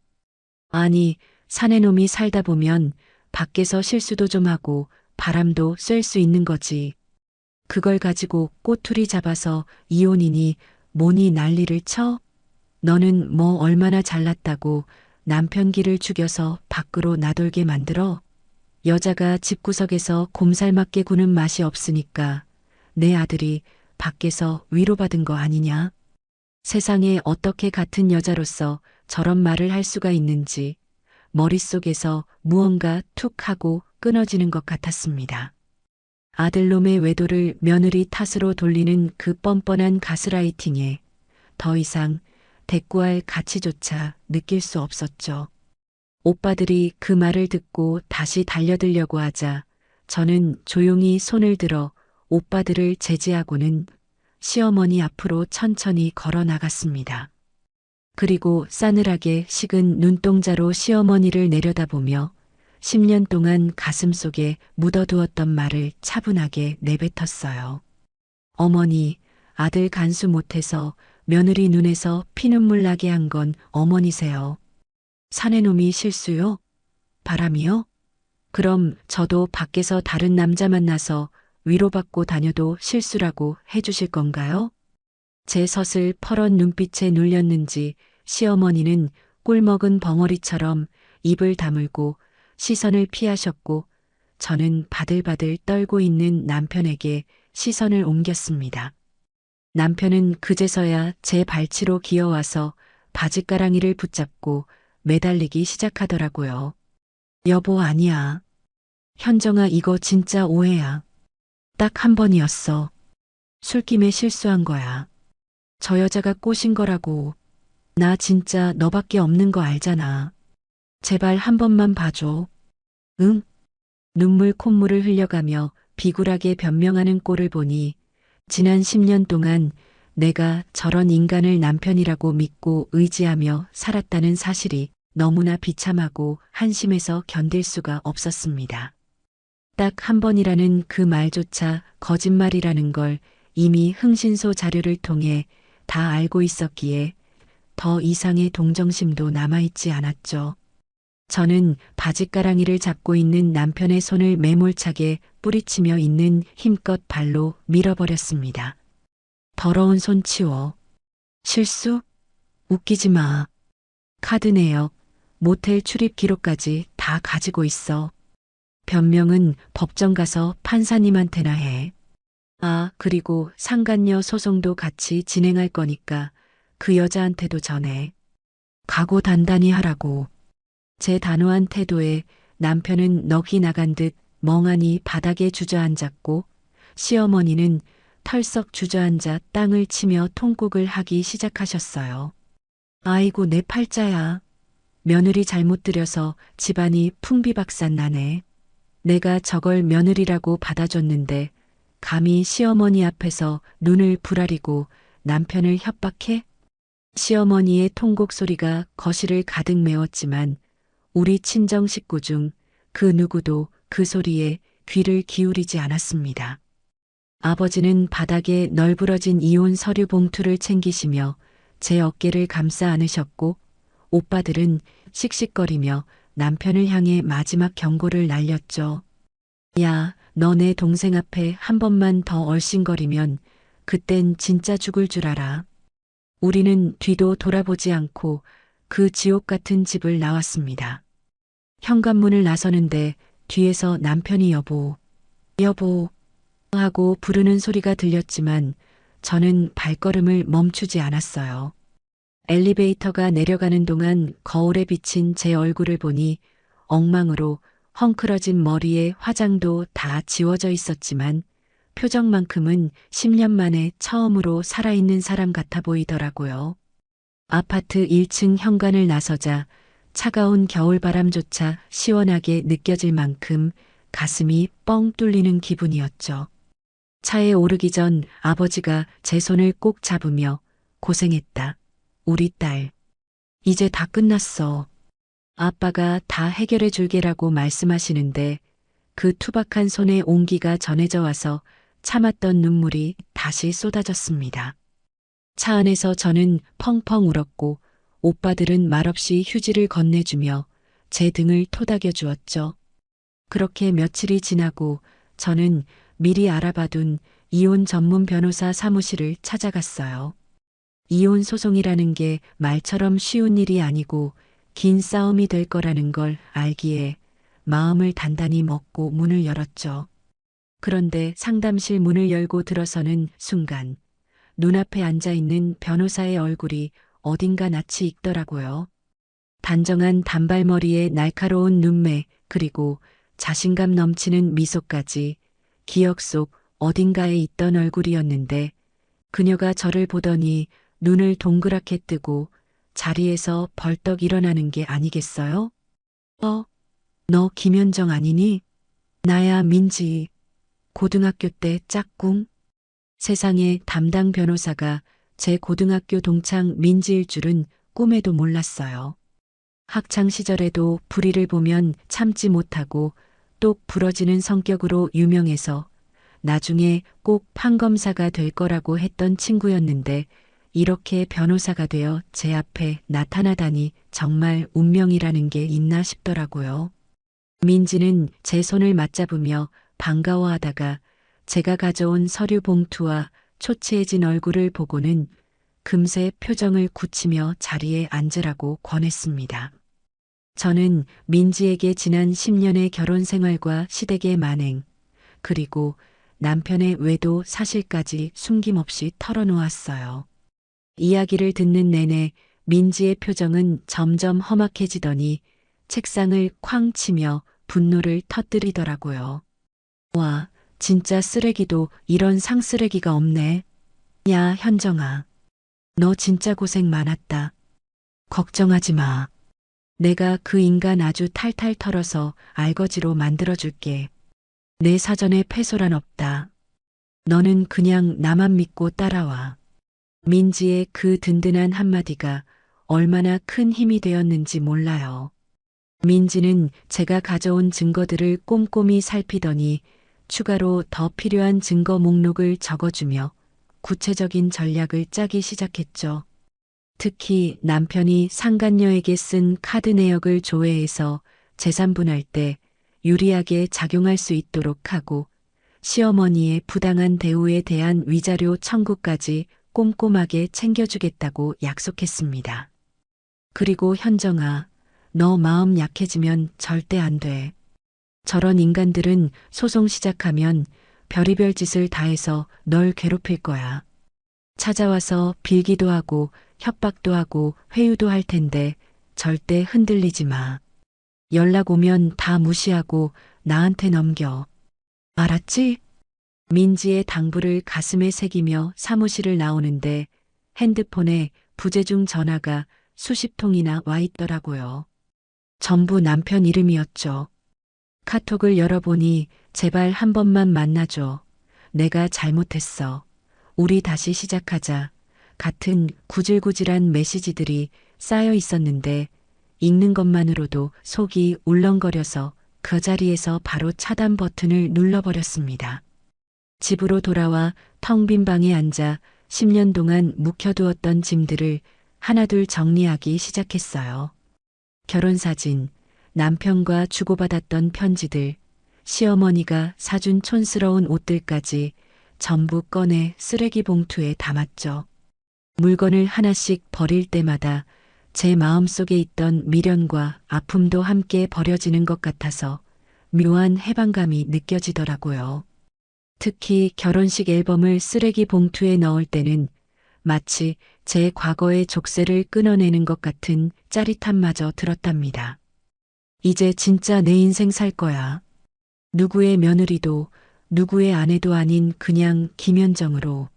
아니, 사내놈이 살다 보면 밖에서 실수도 좀 하고 바람도 쐴 수 있는 거지. 그걸 가지고 꼬투리 잡아서 이혼이니 뭐니 난리를 쳐? 너는 뭐 얼마나 잘났다고 남편 기를 죽여서 밖으로 나돌게 만들어? 여자가 집구석에서 곰살맞게 구는 맛이 없으니까 내 아들이 밖에서 위로받은 거 아니냐? 세상에 어떻게 같은 여자로서 저런 말을 할 수가 있는지 머릿속에서 무언가 툭 하고 끊어지는 것 같았습니다. 아들놈의 외도를 며느리 탓으로 돌리는 그 뻔뻔한 가스라이팅에 더 이상 대꾸할 가치조차 느낄 수 없었죠. 오빠들이 그 말을 듣고 다시 달려들려고 하자 저는 조용히 손을 들어 오빠들을 제지하고는 시어머니 앞으로 천천히 걸어 나갔습니다. 그리고 싸늘하게 식은 눈동자로 시어머니를 내려다보며 10년 동안 가슴속에 묻어두었던 말을 차분하게 내뱉었어요. 어머니, 아들 간수 못해서 며느리 눈에서 피눈물 나게 한 건 어머니세요. 사내놈이 실수요? 바람이요? 그럼 저도 밖에서 다른 남자 만나서 위로받고 다녀도 실수라고 해주실 건가요? 제 섯을 퍼런 눈빛에 눌렸는지 시어머니는 꿀먹은 벙어리처럼 입을 다물고 시선을 피하셨고 저는 바들바들 떨고 있는 남편에게 시선을 옮겼습니다. 남편은 그제서야 제 발치로 기어와서 바짓가랑이를 붙잡고 매달리기 시작하더라고요. 여보 아니야. 현정아 이거 진짜 오해야. 딱 한 번이었어. 술김에 실수한 거야. 저 여자가 꼬신 거라고. 나 진짜 너밖에 없는 거 알잖아. 제발 한 번만 봐줘. 응? 눈물 콧물을 흘려가며 비굴하게 변명하는 꼴을 보니 지난 10년 동안 내가 저런 인간을 남편이라고 믿고 의지하며 살았다는 사실이 너무나 비참하고 한심해서 견딜 수가 없었습니다. 딱 한 번이라는 그 말조차 거짓말이라는 걸 이미 흥신소 자료를 통해 다 알고 있었기에 더 이상의 동정심도 남아있지 않았죠. 저는 바짓가랑이를 잡고 있는 남편의 손을 매몰차게 뿌리치며 있는 힘껏 발로 밀어버렸습니다. 더러운 손 치워. 실수? 웃기지 마. 카드 내역, 모텔 출입 기록까지 다 가지고 있어. 변명은 법정 가서 판사님한테나 해. 아, 그리고 상간녀 소송도 같이 진행할 거니까 그 여자한테도 전해. 각오 단단히 하라고. 제 단호한 태도에 남편은 넋이 나간 듯 멍하니 바닥에 주저앉았고 시어머니는 털썩 주저앉아 땅을 치며 통곡을 하기 시작하셨어요. 아이고 내 팔자야. 며느리 잘못 들여서 집안이 풍비박산 나네. 내가 저걸 며느리라고 받아줬는데 감히 시어머니 앞에서 눈을 부라리고 남편을 협박해? 시어머니의 통곡 소리가 거실을 가득 메웠지만 우리 친정 식구 중 그 누구도 그 소리에 귀를 기울이지 않았습니다. 아버지는 바닥에 널브러진 이혼 서류 봉투를 챙기시며 제 어깨를 감싸 안으셨고 오빠들은 씩씩거리며 남편을 향해 마지막 경고를 날렸죠. 야, 너 내 동생 앞에 한 번만 더 얼씬거리면 그땐 진짜 죽을 줄 알아. 우리는 뒤도 돌아보지 않고 그 지옥 같은 집을 나왔습니다. 현관문을 나서는데 뒤에서 남편이 여보, 여보 하고 부르는 소리가 들렸지만 저는 발걸음을 멈추지 않았어요. 엘리베이터가 내려가는 동안 거울에 비친 제 얼굴을 보니 엉망으로 헝클어진 머리에 화장도 다 지워져 있었지만 표정만큼은 10년 만에 처음으로 살아있는 사람 같아 보이더라고요. 아파트 1층 현관을 나서자 차가운 겨울바람조차 시원하게 느껴질 만큼 가슴이 뻥 뚫리는 기분이었죠. 차에 오르기 전 아버지가 제 손을 꼭 잡으며 고생했다. 우리 딸. 이제 다 끝났어. 아빠가 다 해결해 줄게라고 말씀하시는데 그 투박한 손에 온기가 전해져 와서 참았던 눈물이 다시 쏟아졌습니다. 차 안에서 저는 펑펑 울었고 오빠들은 말없이 휴지를 건네주며 제 등을 토닥여 주었죠. 그렇게 며칠이 지나고 저는 미리 알아봐둔 이혼 전문 변호사 사무실을 찾아갔어요. 이혼 소송이라는 게 말처럼 쉬운 일이 아니고 긴 싸움이 될 거라는 걸 알기에 마음을 단단히 먹고 문을 열었죠. 그런데 상담실 문을 열고 들어서는 순간 눈앞에 앉아 있는 변호사의 얼굴이 어딘가 낯이 익더라고요. 단정한 단발머리에 날카로운 눈매 그리고 자신감 넘치는 미소까지 기억 속 어딘가에 있던 얼굴이었는데 그녀가 저를 보더니 눈을 동그랗게 뜨고 자리에서 벌떡 일어나는 게 아니겠어요? 너 김현정 아니니? 나야 민지. 고등학교 때 짝꿍. 세상에 담당 변호사가 제 고등학교 동창 민지일 줄은 꿈에도 몰랐어요. 학창 시절에도 불의를 보면 참지 못하고 똑 부러지는 성격으로 유명해서 나중에 꼭 판검사가 될 거라고 했던 친구였는데 이렇게 변호사가 되어 제 앞에 나타나다니 정말 운명이라는 게 있나 싶더라고요. 민지는 제 손을 맞잡으며 반가워하다가 제가 가져온 서류 봉투와 초췌해진 얼굴을 보고는 금세 표정을 굳히며 자리에 앉으라고 권했습니다. 저는 민지에게 지난 10년의 결혼 생활과 시댁의 만행, 그리고 남편의 외도 사실까지 숨김없이 털어놓았어요. 이야기를 듣는 내내 민지의 표정은 점점 험악해지더니 책상을 쾅 치며 분노를 터뜨리더라고요. 와, 진짜 쓰레기도 이런 상쓰레기가 없네. 야, 현정아. 너 진짜 고생 많았다. 걱정하지 마. 내가 그 인간 아주 탈탈 털어서 알거지로 만들어줄게. 내 사전에 패소란 없다. 너는 그냥 나만 믿고 따라와. 민지의 그 든든한 한마디가 얼마나 큰 힘이 되었는지 몰라요. 민지는 제가 가져온 증거들을 꼼꼼히 살피더니 추가로 더 필요한 증거 목록을 적어주며 구체적인 전략을 짜기 시작했죠. 특히 남편이 상간녀에게 쓴 카드 내역을 조회해서 재산분할 때 유리하게 작용할 수 있도록 하고 시어머니의 부당한 대우에 대한 위자료 청구까지 꼼꼼하게 챙겨주겠다고 약속했습니다. 그리고 현정아, 너 마음 약해지면 절대 안 돼. 저런 인간들은 소송 시작하면 별의별 짓을 다 해서 널 괴롭힐 거야. 찾아와서 빌기도 하고 협박도 하고 회유도 할 텐데 절대 흔들리지 마. 연락 오면 다 무시하고 나한테 넘겨. 알았지? 민지의 당부를 가슴에 새기며 사무실을 나오는데 핸드폰에 부재중 전화가 수십 통이나 와 있더라고요. 전부 남편 이름이었죠. 카톡을 열어보니 제발 한 번만 만나줘. 내가 잘못했어. 우리 다시 시작하자. 같은 구질구질한 메시지들이 쌓여 있었는데 읽는 것만으로도 속이 울렁거려서 그 자리에서 바로 차단 버튼을 눌러버렸습니다. 집으로 돌아와 텅 빈 방에 앉아 10년 동안 묵혀두었던 짐들을 하나둘 정리하기 시작했어요. 결혼사진, 남편과 주고받았던 편지들, 시어머니가 사준 촌스러운 옷들까지 전부 꺼내 쓰레기 봉투에 담았죠. 물건을 하나씩 버릴 때마다 제 마음속에 있던 미련과 아픔도 함께 버려지는 것 같아서 묘한 해방감이 느껴지더라고요. 특히 결혼식 앨범을 쓰레기 봉투에 넣을 때는 마치 제 과거의 족쇄를 끊어내는 것 같은 짜릿함마저 들었답니다. 이제 진짜 내 인생 살 거야. 누구의 며느리도 누구의 아내도 아닌 그냥 김현정으로.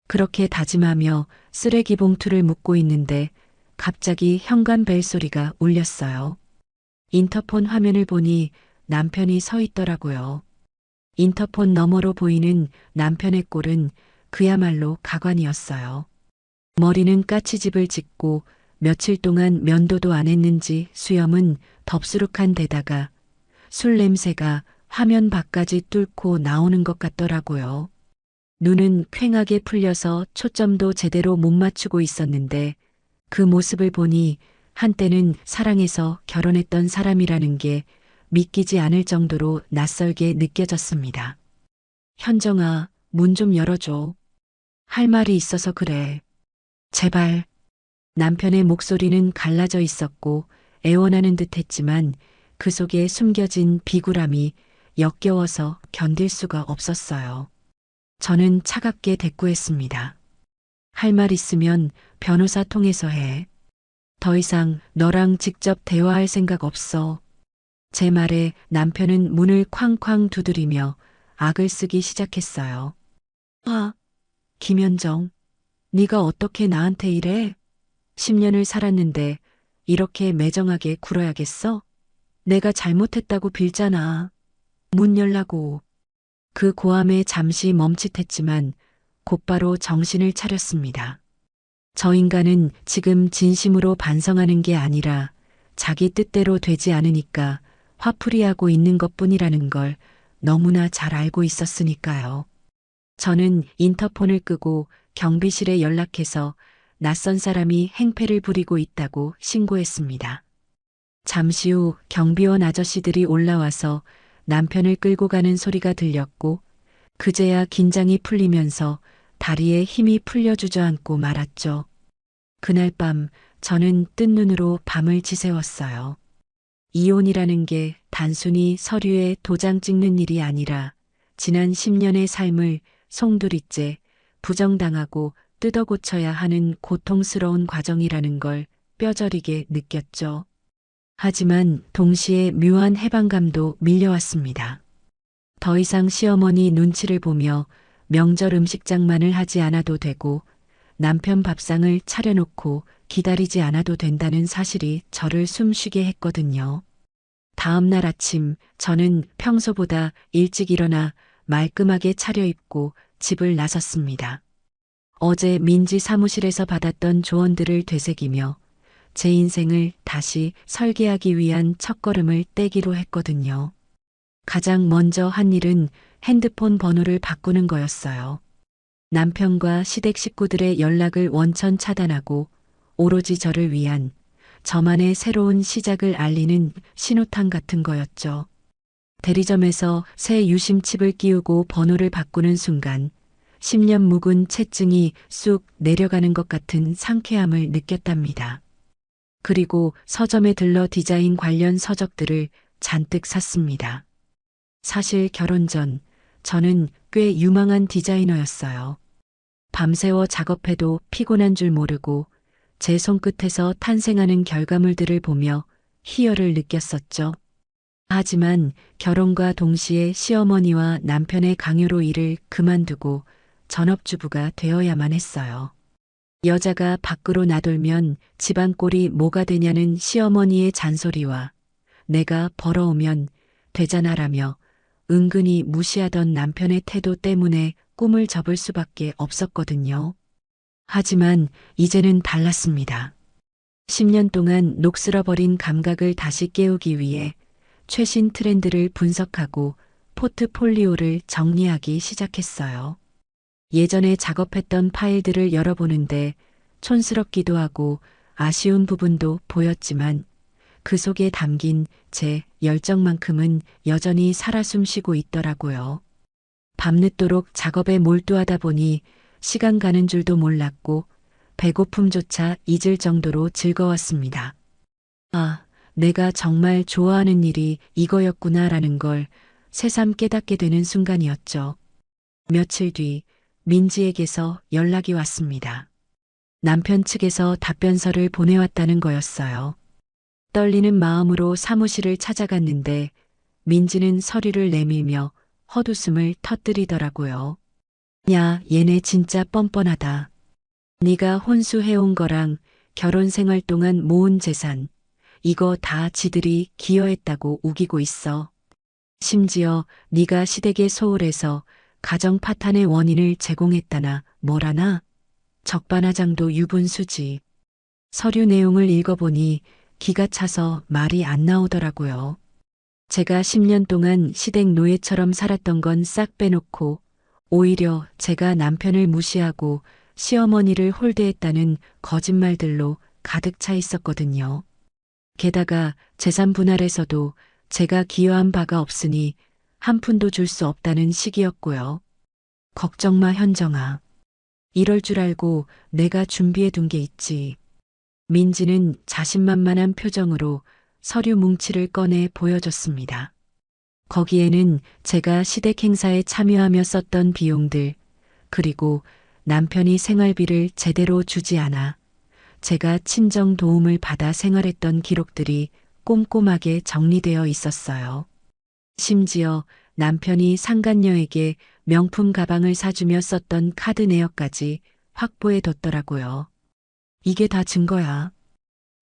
그렇게 다짐하며 쓰레기 봉투를 묶고 있는데 갑자기 현관 벨소리가 울렸어요. 인터폰 화면을 보니 남편이 서 있더라고요. 인터폰 너머로 보이는 남편의 꼴은 그야말로 가관이었어요. 머리는 까치집을 짓고 며칠 동안 면도도 안 했는지 수염은 덥수룩한 데다가 술 냄새가 화면 밖까지 뚫고 나오는 것 같더라고요. 눈은 퀭하게 풀려서 초점도 제대로 못 맞추고 있었는데 그 모습을 보니 한때는 사랑해서 결혼했던 사람이라는 게 믿기지 않을 정도로 낯설게 느껴졌습니다. 현정아, 문 좀 열어줘. 할 말이 있어서 그래. 제발. 남편의 목소리는 갈라져 있었고 애원하는 듯 했지만 그 속에 숨겨진 비굴함이 역겨워서 견딜 수가 없었어요. 저는 차갑게 대꾸했습니다. 할 말 있으면 변호사 통해서 해. 더 이상 너랑 직접 대화할 생각 없어. 제 말에 남편은 문을 쾅쾅 두드리며 악을 쓰기 시작했어요. 아, 김현정, 네가 어떻게 나한테 이래? 10년을 살았는데 이렇게 매정하게 굴어야겠어? 내가 잘못했다고 빌잖아. 문 열라고. 그 고함에 잠시 멈칫했지만 곧바로 정신을 차렸습니다. 저 인간은 지금 진심으로 반성하는 게 아니라 자기 뜻대로 되지 않으니까 화풀이하고 있는 것뿐이라는 걸 너무나 잘 알고 있었으니까요. 저는 인터폰을 끄고 경비실에 연락해서 낯선 사람이 행패를 부리고 있다고 신고했습니다. 잠시 후 경비원 아저씨들이 올라와서 남편을 끌고 가는 소리가 들렸고 그제야 긴장이 풀리면서 다리에 힘이 풀려 주저앉고 말았죠. 그날 밤 저는 뜬 눈으로 밤을 지새웠어요. 이혼이라는 게 단순히 서류에 도장 찍는 일이 아니라 지난 10년의 삶을 송두리째 부정당하고 뜯어 고쳐야 하는 고통스러운 과정이라는 걸 뼈저리게 느꼈죠. 하지만 동시에 묘한 해방감도 밀려왔습니다. 더 이상 시어머니 눈치를 보며 명절 음식장만을 하지 않아도 되고 남편 밥상을 차려놓고 기다리지 않아도 된다는 사실이 저를 숨쉬게 했거든요. 다음 날 아침 저는 평소보다 일찍 일어나 말끔하게 차려입고 집을 나섰습니다. 어제 민지 사무실에서 받았던 조언들을 되새기며 제 인생을 다시 설계하기 위한 첫걸음을 떼기로 했거든요. 가장 먼저 한 일은 핸드폰 번호를 바꾸는 거였어요. 남편과 시댁 식구들의 연락을 원천 차단하고 오로지 저를 위한 저만의 새로운 시작을 알리는 신호탄 같은 거였죠. 대리점에서 새 유심칩을 끼우고 번호를 바꾸는 순간 10년 묵은 채증이 쑥 내려가는 것 같은 상쾌함을 느꼈답니다. 그리고 서점에 들러 디자인 관련 서적들을 잔뜩 샀습니다. 사실 결혼 전 저는 꽤 유망한 디자이너였어요. 밤새워 작업해도 피곤한 줄 모르고 제 손끝에서 탄생하는 결과물들을 보며 희열을 느꼈었죠. 하지만 결혼과 동시에 시어머니와 남편의 강요로 일을 그만두고 전업주부가 되어야만 했어요. 여자가 밖으로 나돌면 집안 꼴이 뭐가 되냐는 시어머니의 잔소리와 내가 벌어오면 되잖아라며 은근히 무시하던 남편의 태도 때문에 꿈을 접을 수밖에 없었거든요. 하지만 이제는 달랐습니다. 10년 동안 녹슬어버린 감각을 다시 깨우기 위해 최신 트렌드를 분석하고 포트폴리오를 정리하기 시작했어요. 예전에 작업했던 파일들을 열어보는데 촌스럽기도 하고 아쉬운 부분도 보였지만 그 속에 담긴 제 열정만큼은 여전히 살아 숨쉬고 있더라고요. 밤늦도록 작업에 몰두하다 보니 시간 가는 줄도 몰랐고 배고픔조차 잊을 정도로 즐거웠습니다. 아, 내가 정말 좋아하는 일이 이거였구나라는 걸 새삼 깨닫게 되는 순간이었죠. 며칠 뒤 민지에게서 연락이 왔습니다. 남편 측에서 답변서를 보내왔다는 거였어요. 떨리는 마음으로 사무실을 찾아갔는데 민지는 서류를 내밀며 헛웃음을 터뜨리더라고요. 야, 얘네 진짜 뻔뻔하다. 네가 혼수해온 거랑 결혼 생활 동안 모은 재산, 이거 다 지들이 기여했다고 우기고 있어. 심지어 네가 시댁에 소홀해서 가정 파탄의 원인을 제공했다나 뭐라나? 적반하장도 유분수지. 서류 내용을 읽어보니 기가 차서 말이 안 나오더라고요. 제가 10년 동안 시댁 노예처럼 살았던 건 싹 빼놓고 오히려 제가 남편을 무시하고 시어머니를 홀대했다는 거짓말들로 가득 차 있었거든요. 게다가 재산 분할에서도 제가 기여한 바가 없으니 한 푼도 줄 수 없다는 식이었고요. 걱정 마, 현정아. 이럴 줄 알고 내가 준비해 둔 게 있지. 민지는 자신만만한 표정으로 서류 뭉치를 꺼내 보여줬습니다. 거기에는 제가 시댁 행사에 참여하며 썼던 비용들, 그리고 남편이 생활비를 제대로 주지 않아 제가 친정 도움을 받아 생활했던 기록들이 꼼꼼하게 정리되어 있었어요. 심지어 남편이 상간녀에게 명품 가방을 사주며 썼던 카드 내역까지 확보해 뒀더라고요. 이게 다 증거야.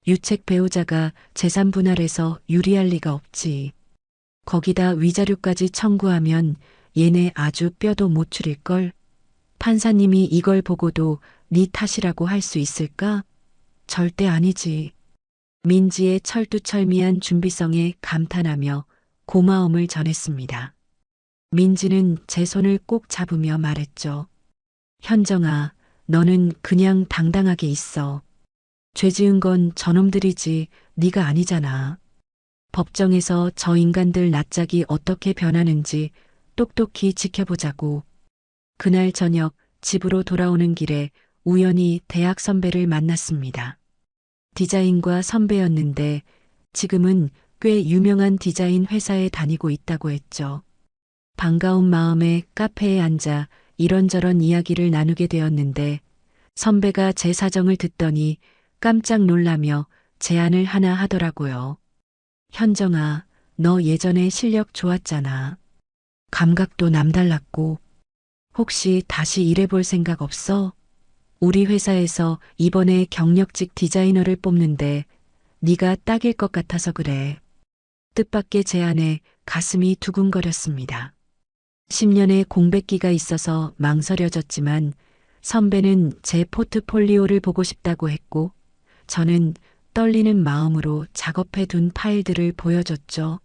유책 배우자가 재산 분할해서 유리할 리가 없지. 거기다 위자료까지 청구하면 얘네 아주 뼈도 못 추릴걸. 판사님이 이걸 보고도 네 탓이라고 할 수 있을까? 절대 아니지. 민지의 철두철미한 준비성에 감탄하며 고마움을 전했습니다. 민지는 제 손을 꼭 잡으며 말했죠. 현정아, 너는 그냥 당당하게 있어. 죄 지은 건 저놈들이지 네가 아니잖아. 법정에서 저 인간들 낯짝이 어떻게 변하는지 똑똑히 지켜보자고. 그날 저녁 집으로 돌아오는 길에 우연히 대학 선배를 만났습니다. 디자인과 선배였는데 지금은 꽤 유명한 디자인 회사에 다니고 있다고 했죠. 반가운 마음에 카페에 앉아 이런저런 이야기를 나누게 되었는데 선배가 제 사정을 듣더니 깜짝 놀라며 제안을 하나 하더라고요. 현정아, 너 예전에 실력 좋았잖아. 감각도 남달랐고 혹시 다시 일해볼 생각 없어? 우리 회사에서 이번에 경력직 디자이너를 뽑는데 네가 딱일 것 같아서 그래. 뜻밖의 제안에 가슴이 두근거렸습니다. 10년의 공백기가 있어서 망설여졌지만 선배는 제 포트폴리오를 보고 싶다고 했고 저는 떨리는 마음으로 작업해 둔 파일들을 보여줬죠.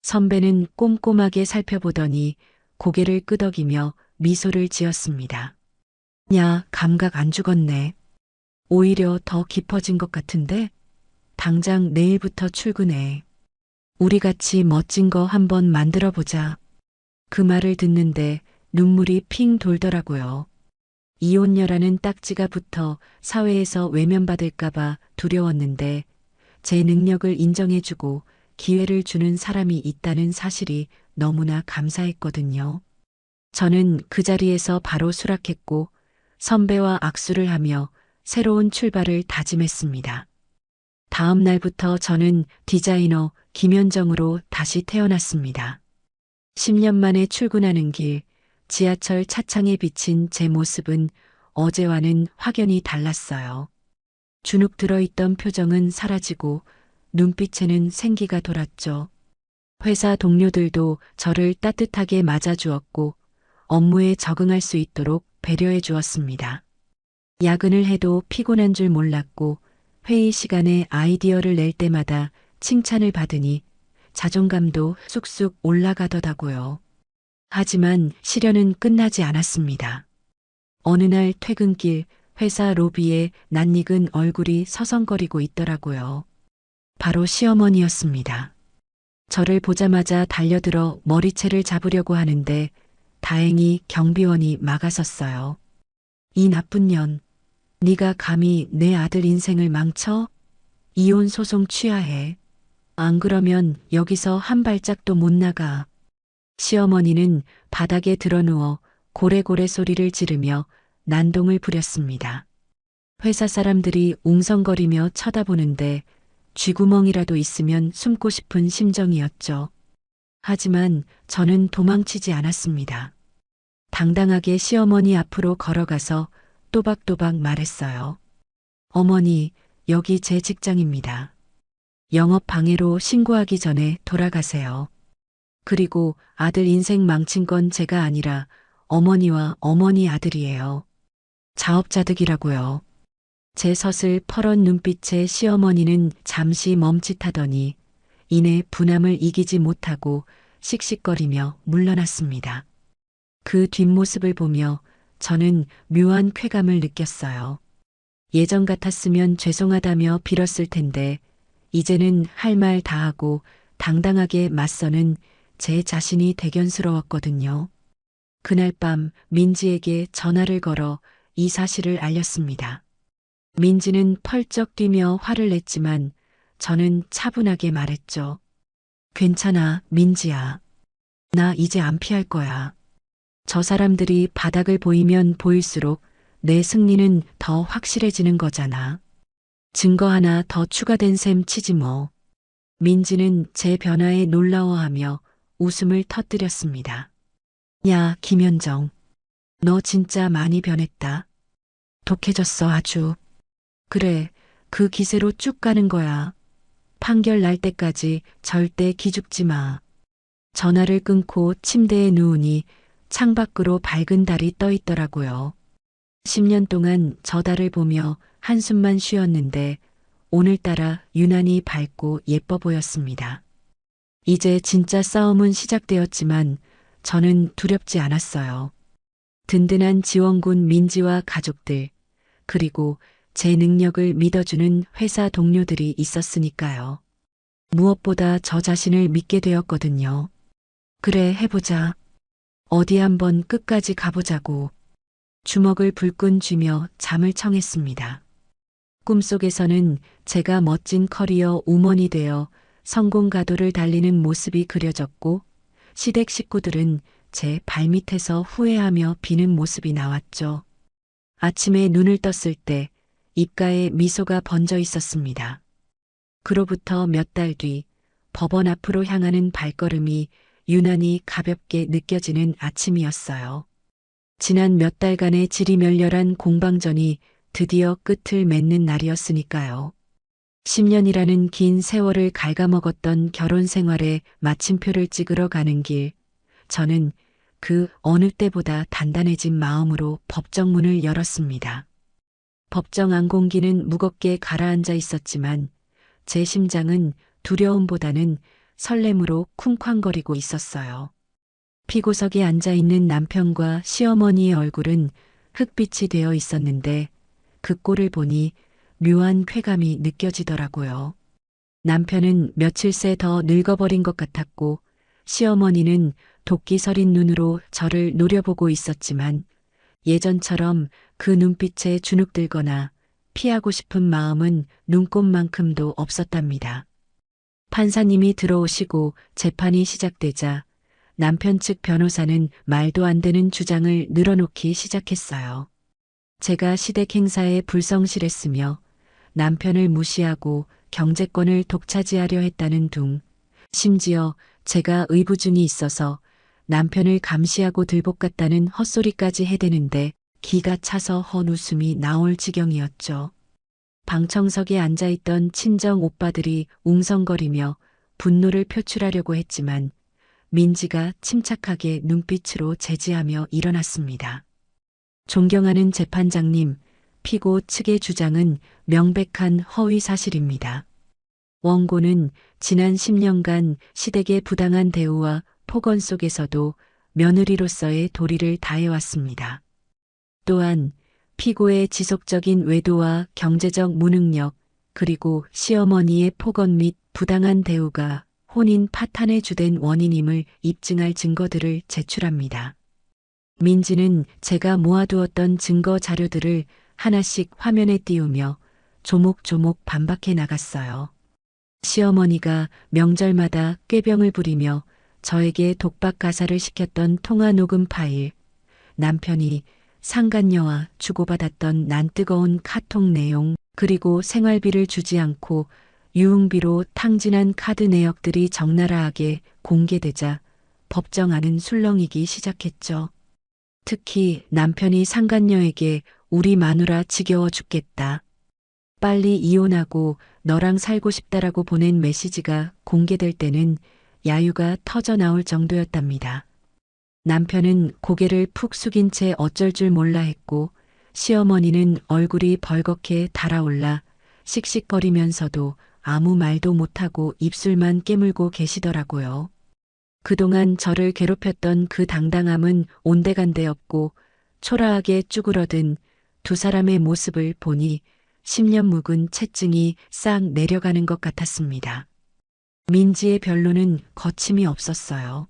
선배는 꼼꼼하게 살펴보더니 고개를 끄덕이며 미소를 지었습니다. 야, 감각 안 죽었네. 오히려 더 깊어진 것 같은데? 당장 내일부터 출근해. 우리 같이 멋진 거 한번 만들어 보자. 그 말을 듣는데 눈물이 핑 돌더라고요. 이혼녀라는 딱지가 붙어 사회에서 외면받을까봐 두려웠는데 제 능력을 인정해주고 기회를 주는 사람이 있다는 사실이 너무나 감사했거든요. 저는 그 자리에서 바로 수락했고 선배와 악수를 하며 새로운 출발을 다짐했습니다. 다음 날부터 저는 디자이너 김현정으로 다시 태어났습니다. 10년 만에 출근하는 길, 지하철 차창에 비친 제 모습은 어제와는 확연히 달랐어요. 주눅 들어있던 표정은 사라지고 눈빛에는 생기가 돌았죠. 회사 동료들도 저를 따뜻하게 맞아주었고 업무에 적응할 수 있도록 배려해 주었습니다. 야근을 해도 피곤한 줄 몰랐고 회의 시간에 아이디어를 낼 때마다 칭찬을 받으니 자존감도 쑥쑥 올라가더라고요. 하지만 시련은 끝나지 않았습니다. 어느 날 퇴근길 회사 로비에 낯익은 얼굴이 서성거리고 있더라고요. 바로 시어머니였습니다. 저를 보자마자 달려들어 머리채를 잡으려고 하는데 다행히 경비원이 막아섰어요. 이 나쁜 년, 네가 감히 내 아들 인생을 망쳐? 이혼 소송 취하해. 안 그러면 여기서 한 발짝도 못 나가. 시어머니는 바닥에 드러누워 고래고래 소리를 지르며 난동을 부렸습니다. 회사 사람들이 웅성거리며 쳐다보는데 쥐구멍이라도 있으면 숨고 싶은 심정이었죠. 하지만 저는 도망치지 않았습니다. 당당하게 시어머니 앞으로 걸어가서 또박또박 말했어요. 어머니, 여기 제 직장입니다. 영업 방해로 신고하기 전에 돌아가세요. 그리고 아들 인생 망친 건 제가 아니라 어머니와 어머니 아들이에요. 자업자득이라고요. 제 서슬 퍼런 눈빛에 시어머니는 잠시 멈칫하더니 이내 분함을 이기지 못하고 씩씩거리며 물러났습니다. 그 뒷모습을 보며 저는 묘한 쾌감을 느꼈어요. 예전 같았으면 죄송하다며 빌었을 텐데 이제는 할 말 다 하고 당당하게 맞서는 제 자신이 대견스러웠거든요. 그날 밤 민지에게 전화를 걸어 이 사실을 알렸습니다. 민지는 펄쩍 뛰며 화를 냈지만 저는 차분하게 말했죠. 괜찮아, 민지야. 나 이제 안 피할 거야. 저 사람들이 바닥을 보이면 보일수록 내 승리는 더 확실해지는 거잖아. 증거 하나 더 추가된 셈 치지 뭐. 민지는 제 변화에 놀라워하며 웃음을 터뜨렸습니다. 야, 김현정. 너 진짜 많이 변했다. 독해졌어, 아주. 그래, 그 기세로 쭉 가는 거야. 판결 날 때까지 절대 기죽지 마. 전화를 끊고 침대에 누우니 창밖으로 밝은 달이 떠 있더라고요. 10년 동안 저 달을 보며 한숨만 쉬었는데 오늘따라 유난히 밝고 예뻐 보였습니다. 이제 진짜 싸움은 시작되었지만 저는 두렵지 않았어요. 든든한 지원군 민지와 가족들, 그리고 제 능력을 믿어주는 회사 동료들이 있었으니까요. 무엇보다 저 자신을 믿게 되었거든요. 그래, 해보자. 어디 한번 끝까지 가보자고. 주먹을 불끈 쥐며 잠을 청했습니다. 꿈속에서는 제가 멋진 커리어 우먼이 되어 성공 가도를 달리는 모습이 그려졌고 시댁 식구들은 제 발밑에서 후회하며 비는 모습이 나왔죠. 아침에 눈을 떴을 때 입가에 미소가 번져 있었습니다. 그로부터 몇 달 뒤 법원 앞으로 향하는 발걸음이 유난히 가볍게 느껴지는 아침이었어요. 지난 몇 달간의 지리멸렬한 공방전이 드디어 끝을 맺는 날이었으니까요. 10년이라는 긴 세월을 갉아먹었던 결혼 생활에 마침표를 찍으러 가는 길, 저는 그 어느 때보다 단단해진 마음으로 법정 문을 열었습니다. 법정 안공기는 무겁게 가라앉아 있었지만 제 심장은 두려움보다는 설렘으로 쿵쾅거리고 있었어요. 피고석에 앉아 있는 남편과 시어머니의 얼굴은 흑빛이 되어 있었는데 그 꼴을 보니 묘한 쾌감이 느껴지더라고요. 남편은 며칠 새 더 늙어버린 것 같았고 시어머니는 도끼 서린 눈으로 저를 노려보고 있었지만 예전처럼 그 눈빛에 주눅들거나 피하고 싶은 마음은 눈꼽만큼도 없었답니다. 판사님이 들어오시고 재판이 시작되자 남편 측 변호사는 말도 안 되는 주장을 늘어놓기 시작했어요. 제가 시댁 행사에 불성실했으며 남편을 무시하고 경제권을 독차지하려 했다는 둥, 심지어 제가 의부중이 있어서 남편을 감시하고 들볶았다는 헛소리까지 해대는데 기가 차서 헛웃음이 나올 지경이었죠. 방청석에 앉아있던 친정 오빠들이 웅성거리며 분노를 표출하려고 했지만 민지가 침착하게 눈빛으로 제지하며 일어났습니다. 존경하는 재판장님, 피고 측의 주장은 명백한 허위 사실입니다. 원고는 지난 10년간 시댁의 부당한 대우와 폭언 속에서도 며느리로서의 도리를 다해왔습니다. 또한 피고의 지속적인 외도와 경제적 무능력, 그리고 시어머니의 폭언 및 부당한 대우가 혼인 파탄의 주된 원인임을 입증할 증거들을 제출합니다. 민지는 제가 모아두었던 증거 자료들을 하나씩 화면에 띄우며 조목조목 반박해 나갔어요. 시어머니가 명절마다 꾀병을 부리며 저에게 독박 가사를 시켰던 통화 녹음 파일, 남편이 상간녀와 주고받았던 난뜨거운 카톡 내용, 그리고 생활비를 주지 않고 유흥비로 탕진한 카드 내역들이 적나라하게 공개되자 법정안은 술렁이기 시작했죠. 특히 남편이 상간녀에게 우리 마누라 지겨워 죽겠다. 빨리 이혼하고 너랑 살고 싶다라고 보낸 메시지가 공개될 때는 야유가 터져 나올 정도였답니다. 남편은 고개를 푹 숙인 채 어쩔 줄 몰라 했고 시어머니는 얼굴이 벌겋게 달아올라 씩씩거리면서도 아무 말도 못하고 입술만 깨물고 계시더라고요. 그동안 저를 괴롭혔던 그 당당함은 온데간데 없고 초라하게 쭈그러든 두 사람의 모습을 보니 10년 묵은 채증이 싹 내려가는 것 같았습니다. 민지의 변론은 거침이 없었어요.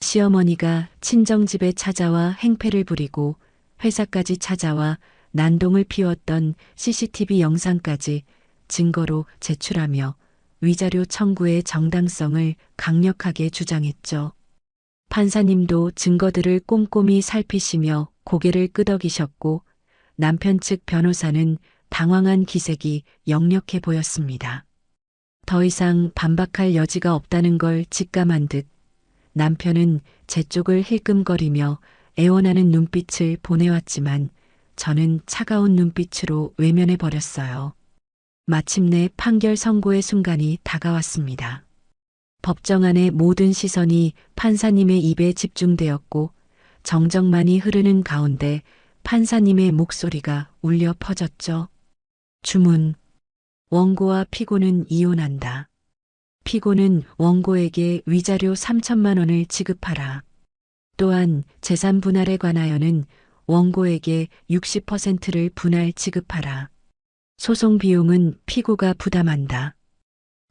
시어머니가 친정집에 찾아와 행패를 부리고 회사까지 찾아와 난동을 피웠던 CCTV 영상까지 증거로 제출하며 위자료 청구의 정당성을 강력하게 주장했죠. 판사님도 증거들을 꼼꼼히 살피시며 고개를 끄덕이셨고 남편 측 변호사는 당황한 기색이 역력해 보였습니다. 더 이상 반박할 여지가 없다는 걸 직감한 듯 남편은 제 쪽을 힐끔거리며 애원하는 눈빛을 보내왔지만 저는 차가운 눈빛으로 외면해 버렸어요. 마침내 판결 선고의 순간이 다가왔습니다. 법정 안의 모든 시선이 판사님의 입에 집중되었고 정적만이 흐르는 가운데 판사님의 목소리가 울려 퍼졌죠. 주문. 원고와 피고는 이혼한다. 피고는 원고에게 위자료 3천만 원을 지급하라. 또한 재산 분할에 관하여는 원고에게 60%를 분할 지급하라. 소송 비용은 피고가 부담한다.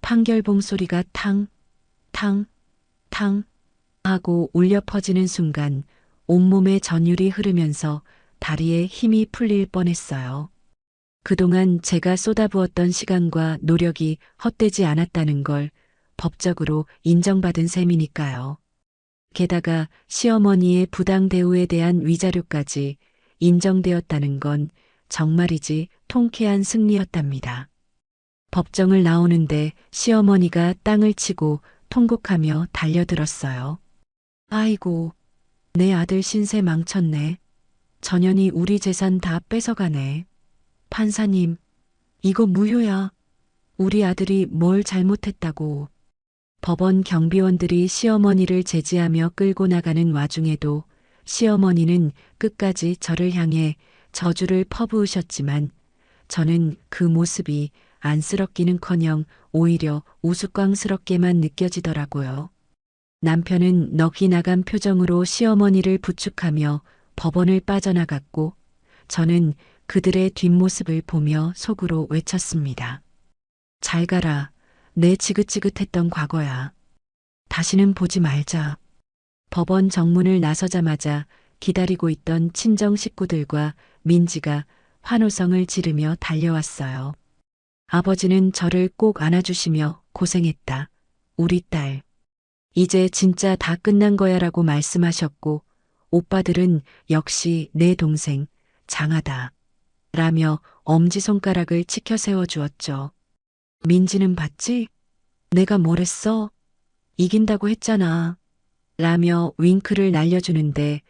판결봉 소리가 탕, 탕, 탕 하고 울려 퍼지는 순간 온몸에 전율이 흐르면서 다리에 힘이 풀릴 뻔했어요. 그동안 제가 쏟아부었던 시간과 노력이 헛되지 않았다는 걸 법적으로 인정받은 셈이니까요. 게다가 시어머니의 부당 대우에 대한 위자료까지 인정되었다는 건 정말이지 통쾌한 승리였답니다. 법정을 나오는데 시어머니가 땅을 치고 통곡하며 달려들었어요. 아이고, 내 아들 신세 망쳤네. 전현이 우리 재산 다 뺏어가네. 판사님, 이거 무효야. 우리 아들이 뭘 잘못했다고. 법원 경비원들이 시어머니를 제지하며 끌고 나가는 와중에도 시어머니는 끝까지 저를 향해 저주를 퍼부으셨지만 저는 그 모습이 안쓰럽기는커녕 오히려 우스꽝스럽게만 느껴지더라고요. 남편은 넋이 나간 표정으로 시어머니를 부축하며 법원을 빠져나갔고 저는 그들의 뒷모습을 보며 속으로 외쳤습니다. 잘 가라. 내 지긋지긋했던 과거야. 다시는 보지 말자. 법원 정문을 나서자마자 기다리고 있던 친정 식구들과 민지가 환호성을 지르며 달려왔어요. 아버지는 저를 꼭 안아주시며 고생했다. 우리 딸. 이제 진짜 다 끝난 거야라고 말씀하셨고, 오빠들은 역시 내 동생, 장하다. 라며 엄지손가락을 치켜 세워주었죠. 민지는 봤지? 내가 뭘 했어? 이긴다고 했잖아. 라며 윙크를 날려주는데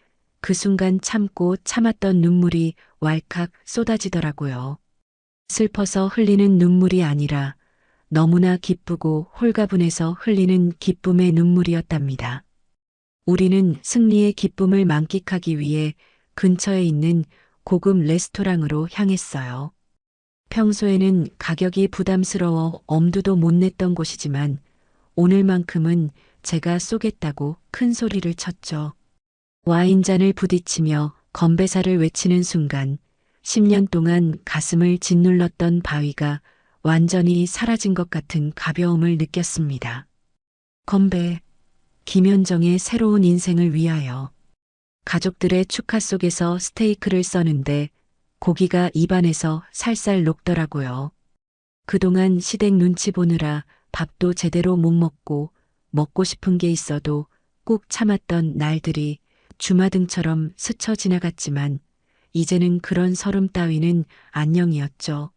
그 순간 참고 참았던 눈물이 왈칵 쏟아지더라고요. 슬퍼서 흘리는 눈물이 아니라 너무나 기쁘고 홀가분해서 흘리는 기쁨의 눈물이었답니다. 우리는 승리의 기쁨을 만끽하기 위해 근처에 있는 고급 레스토랑으로 향했어요. 평소에는 가격이 부담스러워 엄두도 못 냈던 곳이지만 오늘만큼은 제가 쏘겠다고 큰 소리를 쳤죠. 와인잔을 부딪히며 건배사를 외치는 순간 10년 동안 가슴을 짓눌렀던 바위가 완전히 사라진 것 같은 가벼움을 느꼈습니다. 건배, 김현정의 새로운 인생을 위하여. 가족들의 축하 속에서 스테이크를 써는데 고기가 입안에서 살살 녹더라고요. 그동안 시댁 눈치 보느라 밥도 제대로 못 먹고 먹고 싶은 게 있어도 꾹 참았던 날들이 주마등처럼 스쳐 지나갔지만 이제는 그런 서름 따위는 안녕이었죠.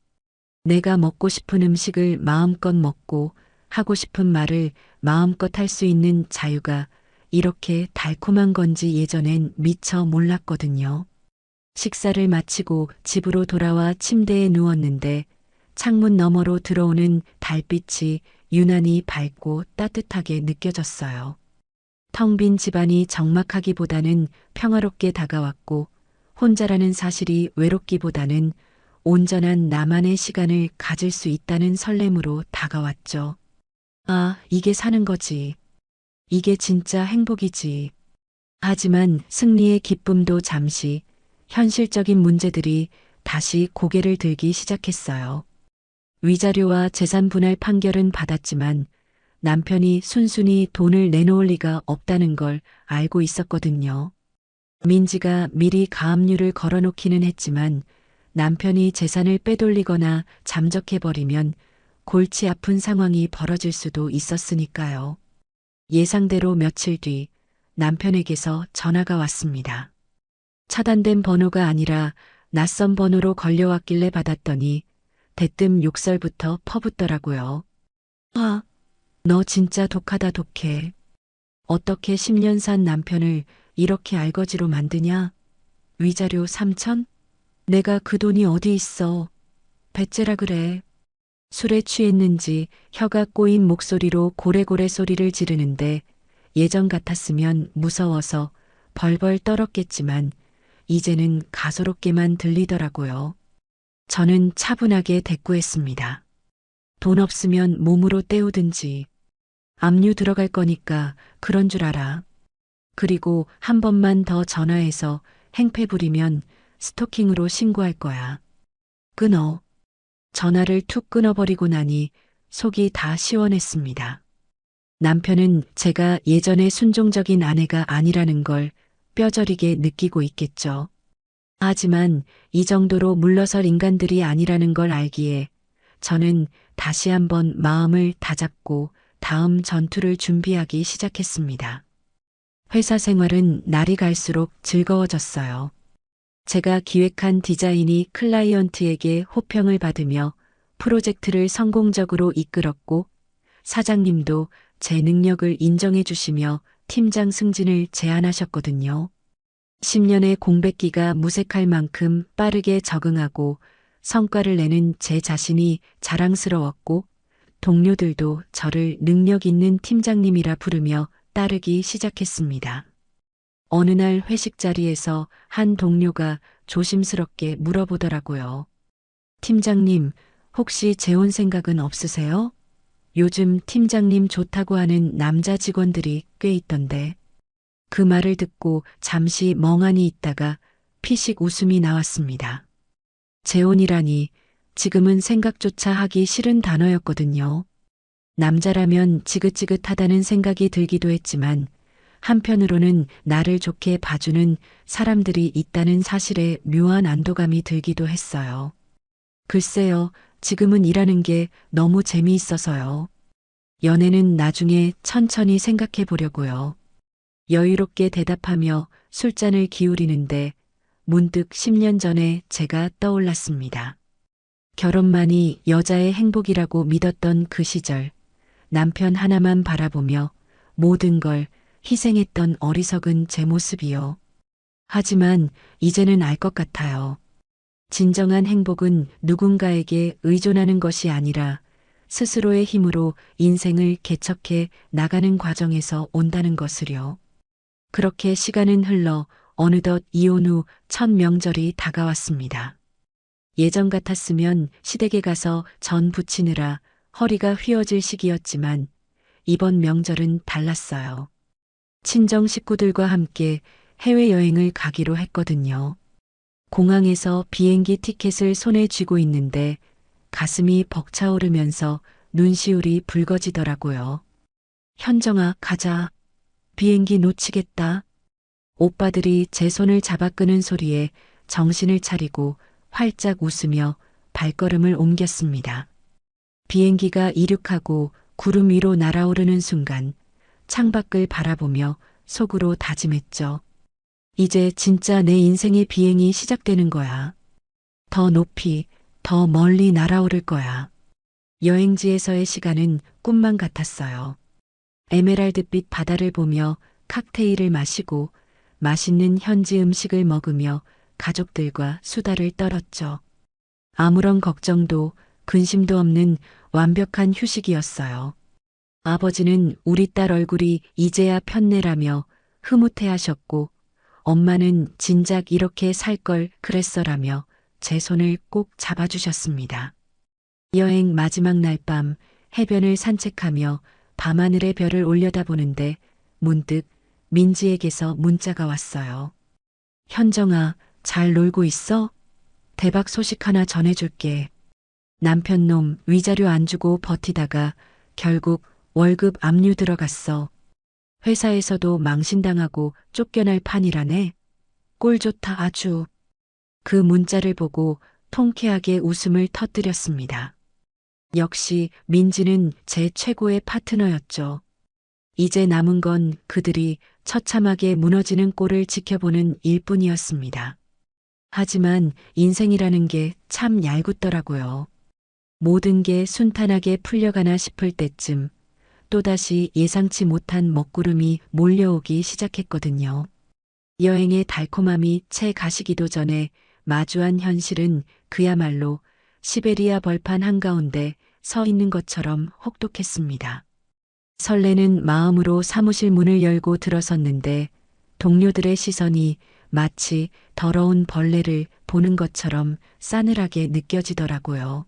내가 먹고 싶은 음식을 마음껏 먹고 하고 싶은 말을 마음껏 할 수 있는 자유가 이렇게 달콤한 건지 예전엔 미처 몰랐거든요. 식사를 마치고 집으로 돌아와 침대에 누웠는데 창문 너머로 들어오는 달빛이 유난히 밝고 따뜻하게 느껴졌어요. 텅 빈 집안이 적막하기보다는 평화롭게 다가왔고 혼자라는 사실이 외롭기보다는 온전한 나만의 시간을 가질 수 있다는 설렘으로 다가왔죠. 아, 이게 사는 거지. 이게 진짜 행복이지. 하지만 승리의 기쁨도 잠시 현실적인 문제들이 다시 고개를 들기 시작했어요. 위자료와 재산 분할 판결은 받았지만 남편이 순순히 돈을 내놓을 리가 없다는 걸 알고 있었거든요. 민지가 미리 가압류를 걸어놓기는 했지만 남편이 재산을 빼돌리거나 잠적해버리면 골치 아픈 상황이 벌어질 수도 있었으니까요. 예상대로 며칠 뒤 남편에게서 전화가 왔습니다. 차단된 번호가 아니라 낯선 번호로 걸려왔길래 받았더니 대뜸 욕설부터 퍼붓더라고요. 아, 너 진짜 독하다 독해. 어떻게 10년 산 남편을 이렇게 알거지로 만드냐? 위자료 3천? 내가 그 돈이 어디 있어. 배째라 그래. 술에 취했는지 혀가 꼬인 목소리로 고래고래 소리를 지르는데 예전 같았으면 무서워서 벌벌 떨었겠지만 이제는 가소롭게만 들리더라고요. 저는 차분하게 대꾸했습니다. 돈 없으면 몸으로 때우든지. 압류 들어갈 거니까 그런 줄 알아. 그리고 한 번만 더 전화해서 행패 부리면 스토킹으로 신고할 거야. 끊어. 전화를 툭 끊어버리고 나니 속이 다 시원했습니다. 남편은 제가 예전의 순종적인 아내가 아니라는 걸 뼈저리게 느끼고 있겠죠. 하지만 이 정도로 물러설 인간들이 아니라는 걸 알기에 저는 다시 한번 마음을 다잡고 다음 전투를 준비하기 시작했습니다. 회사 생활은 날이 갈수록 즐거워졌어요. 제가 기획한 디자인이 클라이언트에게 호평을 받으며 프로젝트를 성공적으로 이끌었고 사장님도 제 능력을 인정해 주시며 팀장 승진을 제안하셨거든요. 10년의 공백기가 무색할 만큼 빠르게 적응하고 성과를 내는 제 자신이 자랑스러웠고 동료들도 저를 능력 있는 팀장님이라 부르며 따르기 시작했습니다. 어느 날 회식 자리에서 한 동료가 조심스럽게 물어보더라고요. 팀장님, 혹시 재혼 생각은 없으세요? 요즘 팀장님 좋다고 하는 남자 직원들이 꽤 있던데. 그 말을 듣고 잠시 멍하니 있다가 피식 웃음이 나왔습니다. 재혼이라니 지금은 생각조차 하기 싫은 단어였거든요. 남자라면 지긋지긋하다는 생각이 들기도 했지만 한편으로는 나를 좋게 봐주는 사람들이 있다는 사실에 묘한 안도감이 들기도 했어요. 글쎄요, 지금은 일하는 게 너무 재미있어서요. 연애는 나중에 천천히 생각해 보려고요. 여유롭게 대답하며 술잔을 기울이는데 문득 10년 전에 제가 떠올랐습니다. 결혼만이 여자의 행복이라고 믿었던 그 시절, 남편 하나만 바라보며 모든 걸 희생했던 어리석은 제 모습이요. 하지만 이제는 알 것 같아요. 진정한 행복은 누군가에게 의존하는 것이 아니라 스스로의 힘으로 인생을 개척해 나가는 과정에서 온다는 것을요. 그렇게 시간은 흘러 어느덧 이혼 후 첫 명절이 다가왔습니다. 예전 같았으면 시댁에 가서 전 부치느라 허리가 휘어질 시기였지만 이번 명절은 달랐어요. 친정 식구들과 함께 해외여행을 가기로 했거든요. 공항에서 비행기 티켓을 손에 쥐고 있는데 가슴이 벅차오르면서 눈시울이 붉어지더라고요. 현정아, 가자. 비행기 놓치겠다. 오빠들이 제 손을 잡아 끄는 소리에 정신을 차리고 활짝 웃으며 발걸음을 옮겼습니다. 비행기가 이륙하고 구름 위로 날아오르는 순간 창밖을 바라보며 속으로 다짐했죠. 이제 진짜 내 인생의 비행이 시작되는 거야. 더 높이, 더 멀리 날아오를 거야. 여행지에서의 시간은 꿈만 같았어요. 에메랄드빛 바다를 보며 칵테일을 마시고 맛있는 현지 음식을 먹으며 가족들과 수다를 떨었죠. 아무런 걱정도 근심도 없는 완벽한 휴식이었어요. 아버지는 우리 딸 얼굴이 이제야 편내라며 흐뭇해하셨고 엄마는 진작 이렇게 살 걸 그랬어라며 제 손을 꼭 잡아주셨습니다. 여행 마지막 날 밤 해변을 산책하며 밤하늘의 별을 올려다보는데 문득 민지에게서 문자가 왔어요. 현정아, 잘 놀고 있어? 대박 소식 하나 전해줄게. 남편 놈 위자료 안 주고 버티다가 결국 월급 압류 들어갔어. 회사에서도 망신당하고 쫓겨날 판이라네. 꼴 좋다 아주. 그 문자를 보고 통쾌하게 웃음을 터뜨렸습니다. 역시 민지는 제 최고의 파트너였죠. 이제 남은 건 그들이 처참하게 무너지는 꼴을 지켜보는 일뿐이었습니다. 하지만 인생이라는 게 참 얄궂더라고요. 모든 게 순탄하게 풀려가나 싶을 때쯤 또다시 예상치 못한 먹구름이 몰려오기 시작했거든요. 여행의 달콤함이 채 가시기도 전에 마주한 현실은 그야말로 시베리아 벌판 한가운데 서 있는 것처럼 혹독했습니다. 설레는 마음으로 사무실 문을 열고 들어섰는데 동료들의 시선이 마치 더러운 벌레를 보는 것처럼 싸늘하게 느껴지더라고요.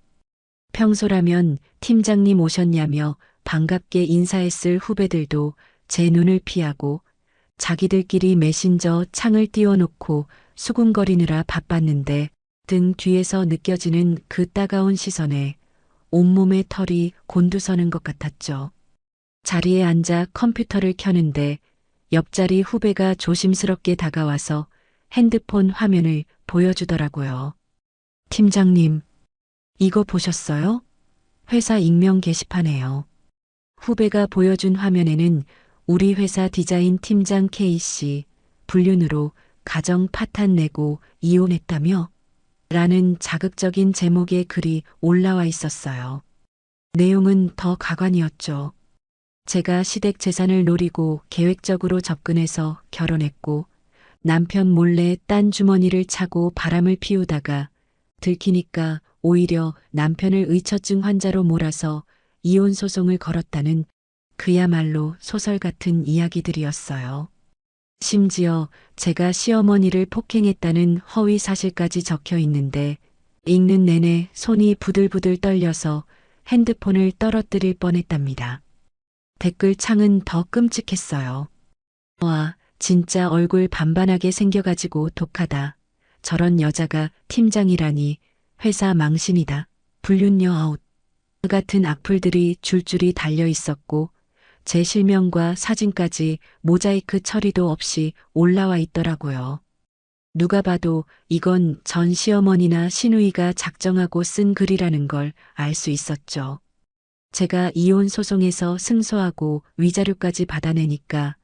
평소라면 팀장님 오셨냐며 반갑게 인사했을 후배들도 제 눈을 피하고 자기들끼리 메신저 창을 띄워놓고 수군거리느라 바빴는데 등 뒤에서 느껴지는 그 따가운 시선에 온몸의 털이 곤두서는 것 같았죠. 자리에 앉아 컴퓨터를 켜는데 옆자리 후배가 조심스럽게 다가와서 핸드폰 화면을 보여주더라고요. 팀장님, 이거 보셨어요? 회사 익명 게시판에요. 후배가 보여준 화면에는 우리 회사 디자인 팀장 K씨 불륜으로 가정 파탄 내고 이혼했다며? 라는 자극적인 제목의 글이 올라와 있었어요. 내용은 더 가관이었죠. 제가 시댁 재산을 노리고 계획적으로 접근해서 결혼했고 남편 몰래 딴 주머니를 차고 바람을 피우다가 들키니까 오히려 남편을 의처증 환자로 몰아서 이혼 소송을 걸었다는 그야말로 소설 같은 이야기들이었어요. 심지어 제가 시어머니를 폭행했다는 허위 사실까지 적혀 있는데 읽는 내내 손이 부들부들 떨려서 핸드폰을 떨어뜨릴 뻔했답니다. 댓글창은 더 끔찍했어요. 와, 진짜 얼굴 반반하게 생겨가지고 독하다. 저런 여자가 팀장이라니 회사 망신이다. 불륜녀 아웃. 같은 악플들이 줄줄이 달려 있었고 제 실명과 사진까지 모자이크 처리도 없이 올라와 있더라고요. 누가 봐도 이건 전 시어머니나 시누이가 작정하고 쓴 글이라는 걸 알 수 있었죠. 제가 이혼 소송에서 승소하고 위자료까지 받아내니까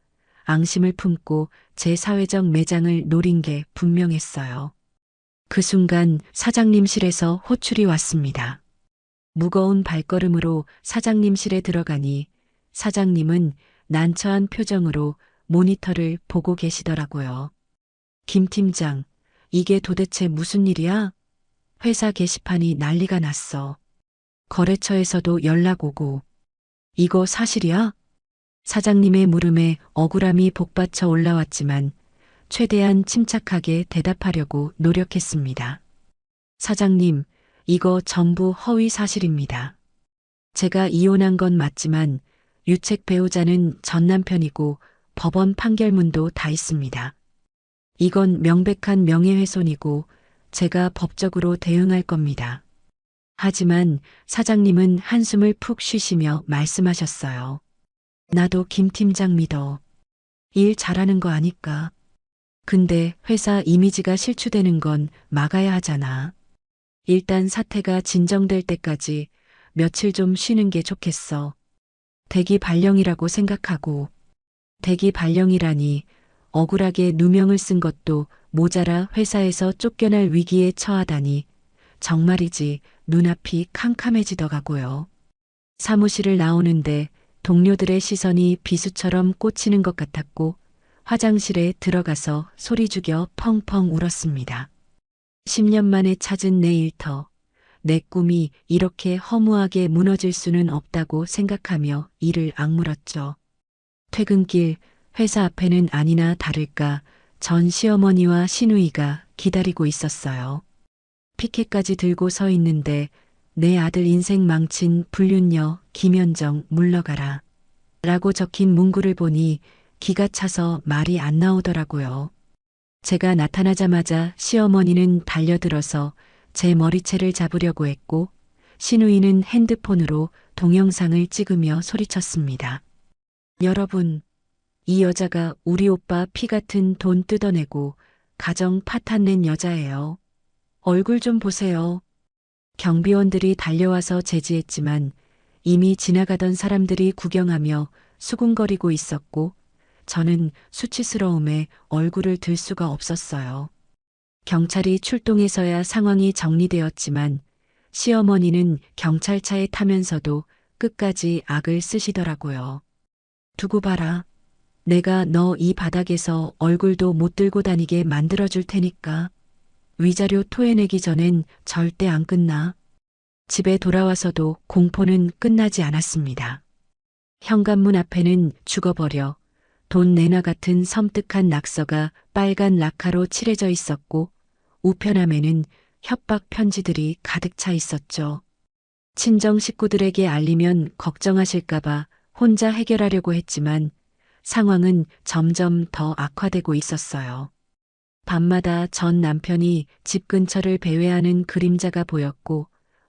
앙심을 품고 제 사회적 매장을 노린 게 분명했어요. 그 순간 사장님실에서 호출이 왔습니다. 무거운 발걸음으로 사장님실에 들어가니 사장님은 난처한 표정으로 모니터를 보고 계시더라고요. 김 팀장, 이게 도대체 무슨 일이야? 회사 게시판이 난리가 났어. 거래처에서도 연락 오고. 이거 사실이야? 사장님의 물음에 억울함이 복받쳐 올라왔지만 최대한 침착하게 대답하려고 노력했습니다. 사장님, 이거 전부 허위 사실입니다. 제가 이혼한 건 맞지만 유책 배우자는 전 남편이고 법원 판결문도 다 있습니다. 이건 명백한 명예훼손이고 제가 법적으로 대응할 겁니다. 하지만 사장님은 한숨을 푹 쉬시며 말씀하셨어요. 나도 김 팀장 믿어. 일 잘하는 거 아니까. 근데 회사 이미지가 실추되는 건 막아야 하잖아. 일단 사태가 진정될 때까지 며칠 좀 쉬는 게 좋겠어. 대기 발령이라고 생각하고. 대기 발령이라니 억울하게 누명을 쓴 것도 모자라 회사에서 쫓겨날 위기에 처하다니 정말이지 눈앞이 캄캄해지더라고요. 사무실을 나오는데 동료들의 시선이 비수처럼 꽂히는 것 같았고 화장실에 들어가서 소리 죽여 펑펑 울었습니다. 10년 만에 찾은 내 일터, 내 꿈이 이렇게 허무하게 무너질 수는 없다고 생각하며 이를 악물었죠. 퇴근길 회사 앞에는 아니나 다를까 전 시어머니와 시누이가 기다리고 있었어요. 피켓까지 들고 서 있는데 내 아들 인생 망친 불륜녀 김현정 물러가라 라고 적힌 문구를 보니 기가 차서 말이 안 나오더라고요. 제가 나타나자마자 시어머니는 달려들어서 제 머리채를 잡으려고 했고 시누이는 핸드폰으로 동영상을 찍으며 소리쳤습니다. 여러분, 이 여자가 우리 오빠 피 같은 돈 뜯어내고 가정 파탄 낸 여자예요. 얼굴 좀 보세요. 경비원들이 달려와서 제지했지만 이미 지나가던 사람들이 구경하며 수군거리고 있었고 저는 수치스러움에 얼굴을 들 수가 없었어요. 경찰이 출동해서야 상황이 정리되었지만 시어머니는 경찰차에 타면서도 끝까지 악을 쓰시더라고요. 두고 봐라. 내가 너 이 바닥에서 얼굴도 못 들고 다니게 만들어줄 테니까. 위자료 토해내기 전엔 절대 안 끝나. 집에 돌아와서도 공포는 끝나지 않았습니다. 현관문 앞에는 죽어버려 돈 내놔 같은 섬뜩한 낙서가 빨간 락카로 칠해져 있었고 우편함에는 협박 편지들이 가득 차 있었죠. 친정 식구들에게 알리면 걱정하실까봐 혼자 해결하려고 했지만 상황은 점점 더 악화되고 있었어요. 밤마다 전 남편이 집 근처를 배회하는 그림자가 보였고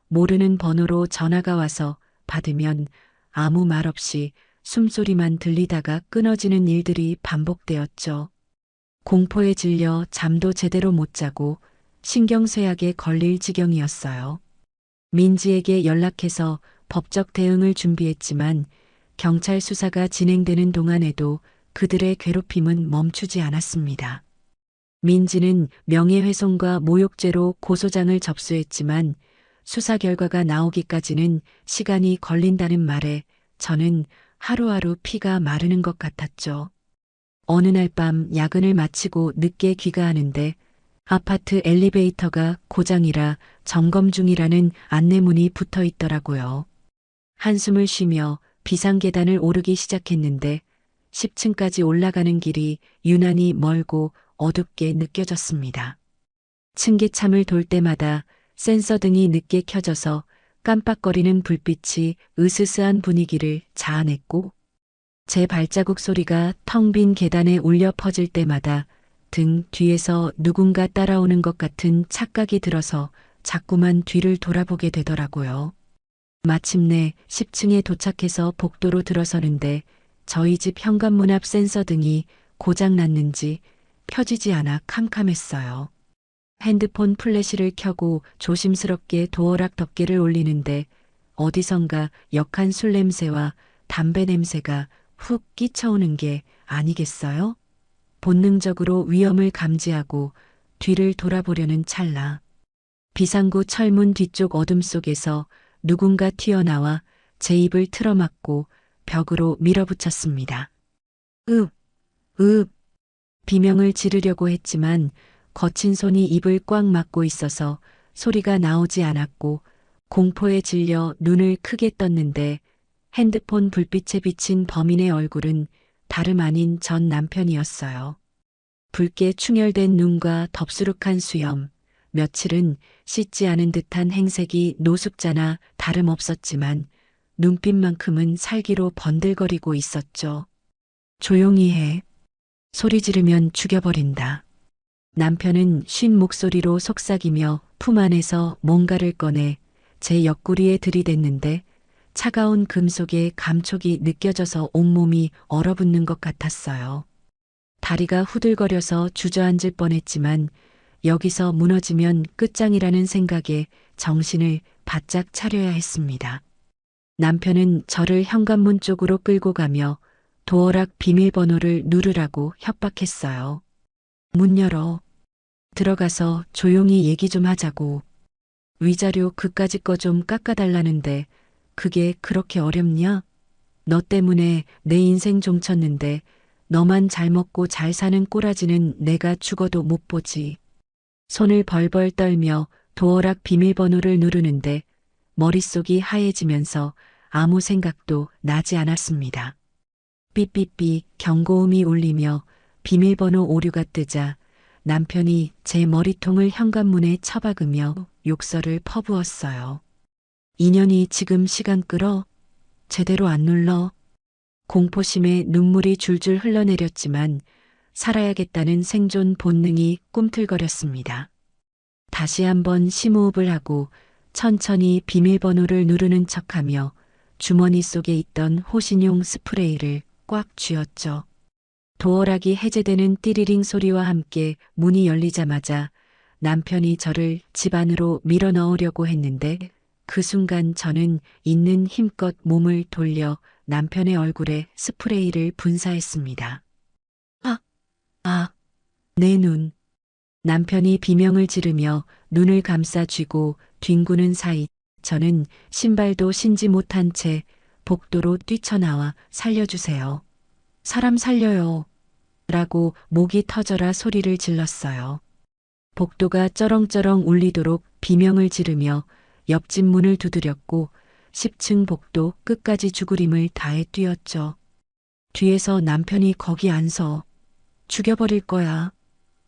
모르는 번호로 전화가 와서 받으면 아무 말 없이 숨소리만 들리다가 끊어지는 일들이 반복되었죠. 공포에 질려 잠도 제대로 못 자고 신경쇠약에 걸릴 지경이었어요. 민지에게 연락해서 법적 대응을 준비했지만 경찰 수사가 진행되는 동안에도 그들의 괴롭힘은 멈추지 않았습니다. 민지는 명예훼손과 모욕죄로 고소장을 접수했지만 수사 결과가 나오기까지는 시간이 걸린다는 말에 저는 하루하루 피가 마르는 것 같았죠. 어느 날 밤 야근을 마치고 늦게 귀가하는데 아파트 엘리베이터가 고장이라 점검 중이라는 안내문이 붙어 있더라고요. 한숨을 쉬며 비상계단을 오르기 시작했는데 10층까지 올라가는 길이 유난히 멀고 어둡게 느껴졌습니다. 층계참을 돌 때마다 센서 등이 늦게 켜져서 깜빡거리는 불빛이 으스스한 분위기를 자아냈고 제 발자국 소리가 텅 빈 계단에 울려 퍼질 때마다 등 뒤에서 누군가 따라오는 것 같은 착각이 들어서 자꾸만 뒤를 돌아보게 되더라고요. 마침내 10층에 도착해서 복도로 들어서는데 저희 집 현관문 앞 센서 등이 고장났는지 켜지지 않아 캄캄했어요. 핸드폰 플래시를 켜고 조심스럽게 도어락 덮개를 올리는데 어디선가 역한 술 냄새와 담배 냄새가 훅 끼쳐오는 게 아니겠어요? 본능적으로 위험을 감지하고 뒤를 돌아보려는 찰나. 비상구 철문 뒤쪽 어둠 속에서 누군가 튀어나와 제 입을 틀어막고 벽으로 밀어붙였습니다. 읍, 읍. 비명을 지르려고 했지만 거친 손이 입을 꽉 막고 있어서 소리가 나오지 않았고 공포에 질려 눈을 크게 떴는데 핸드폰 불빛에 비친 범인의 얼굴은 다름 아닌 전 남편이었어요. 붉게 충혈된 눈과 덥수룩한 수염, 며칠은 씻지 않은 듯한 행색이 노숙자나 다름없었지만 눈빛만큼은 살기로 번들거리고 있었죠. 조용히 해. 소리 지르면 죽여버린다. 남편은 쉰 목소리로 속삭이며 품 안에서 뭔가를 꺼내 제 옆구리에 들이댔는데 차가운 금속의 감촉이 느껴져서 온몸이 얼어붙는 것 같았어요. 다리가 후들거려서 주저앉을 뻔했지만 여기서 무너지면 끝장이라는 생각에 정신을 바짝 차려야 했습니다. 남편은 저를 현관문 쪽으로 끌고 가며 도어락 비밀번호를 누르라고 협박했어요. 문 열어. 들어가서 조용히 얘기 좀 하자고. 위자료 그까짓 거 좀 깎아달라는데 그게 그렇게 어렵냐? 너 때문에 내 인생 종쳤는데 너만 잘 먹고 잘 사는 꼬라지는 내가 죽어도 못 보지. 손을 벌벌 떨며 도어락 비밀번호를 누르는데 머릿속이 하얘지면서 아무 생각도 나지 않았습니다. 삐삐삐 경고음이 울리며 비밀번호 오류가 뜨자 남편이 제 머리통을 현관문에 처박으며 욕설을 퍼부었어요. 인연이 지금 시간 끌어? 제대로 안 눌러? 공포심에 눈물이 줄줄 흘러내렸지만 살아야겠다는 생존 본능이 꿈틀거렸습니다. 다시 한번 심호흡을 하고 천천히 비밀번호를 누르는 척하며 주머니 속에 있던 호신용 스프레이를 꽉 쥐었죠. 도어락이 해제되는 띠리링 소리와 함께 문이 열리자마자 남편이 저를 집 안으로 밀어 넣으려고 했는데 그 순간 저는 있는 힘껏 몸을 돌려 남편의 얼굴에 스프레이를 분사했습니다. 내 눈. 남편이 비명을 지르며 눈을 감싸 쥐고 뒹구는 사이 저는 신발도 신지 못한 채 복도로 뛰쳐나와 살려주세요. 사람 살려요. 라고 목이 터져라 소리를 질렀어요. 복도가 쩌렁쩌렁 울리도록 비명을 지르며 옆집 문을 두드렸고 10층 복도 끝까지 죽으림을 다해 뛰었죠. 뒤에서 남편이 거기 안 서. 죽여버릴 거야.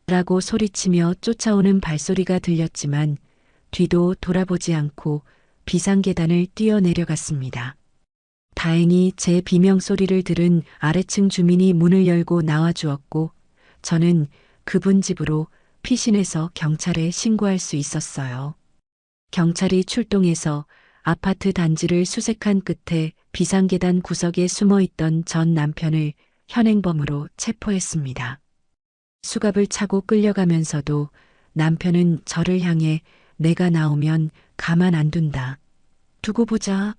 라고 소리치며 쫓아오는 발소리가 들렸지만 뒤도 돌아보지 않고 비상계단을 뛰어내려갔습니다. 다행히 제 비명소리를 들은 아래층 주민이 문을 열고 나와주었고 저는 그분 집으로 피신해서 경찰에 신고할 수 있었어요. 경찰이 출동해서 아파트 단지를 수색한 끝에 비상계단 구석에 숨어있던 전 남편을 현행범으로 체포했습니다. 수갑을 차고 끌려가면서도 남편은 저를 향해 내가 나오면 가만 안 둔다. 두고 보자.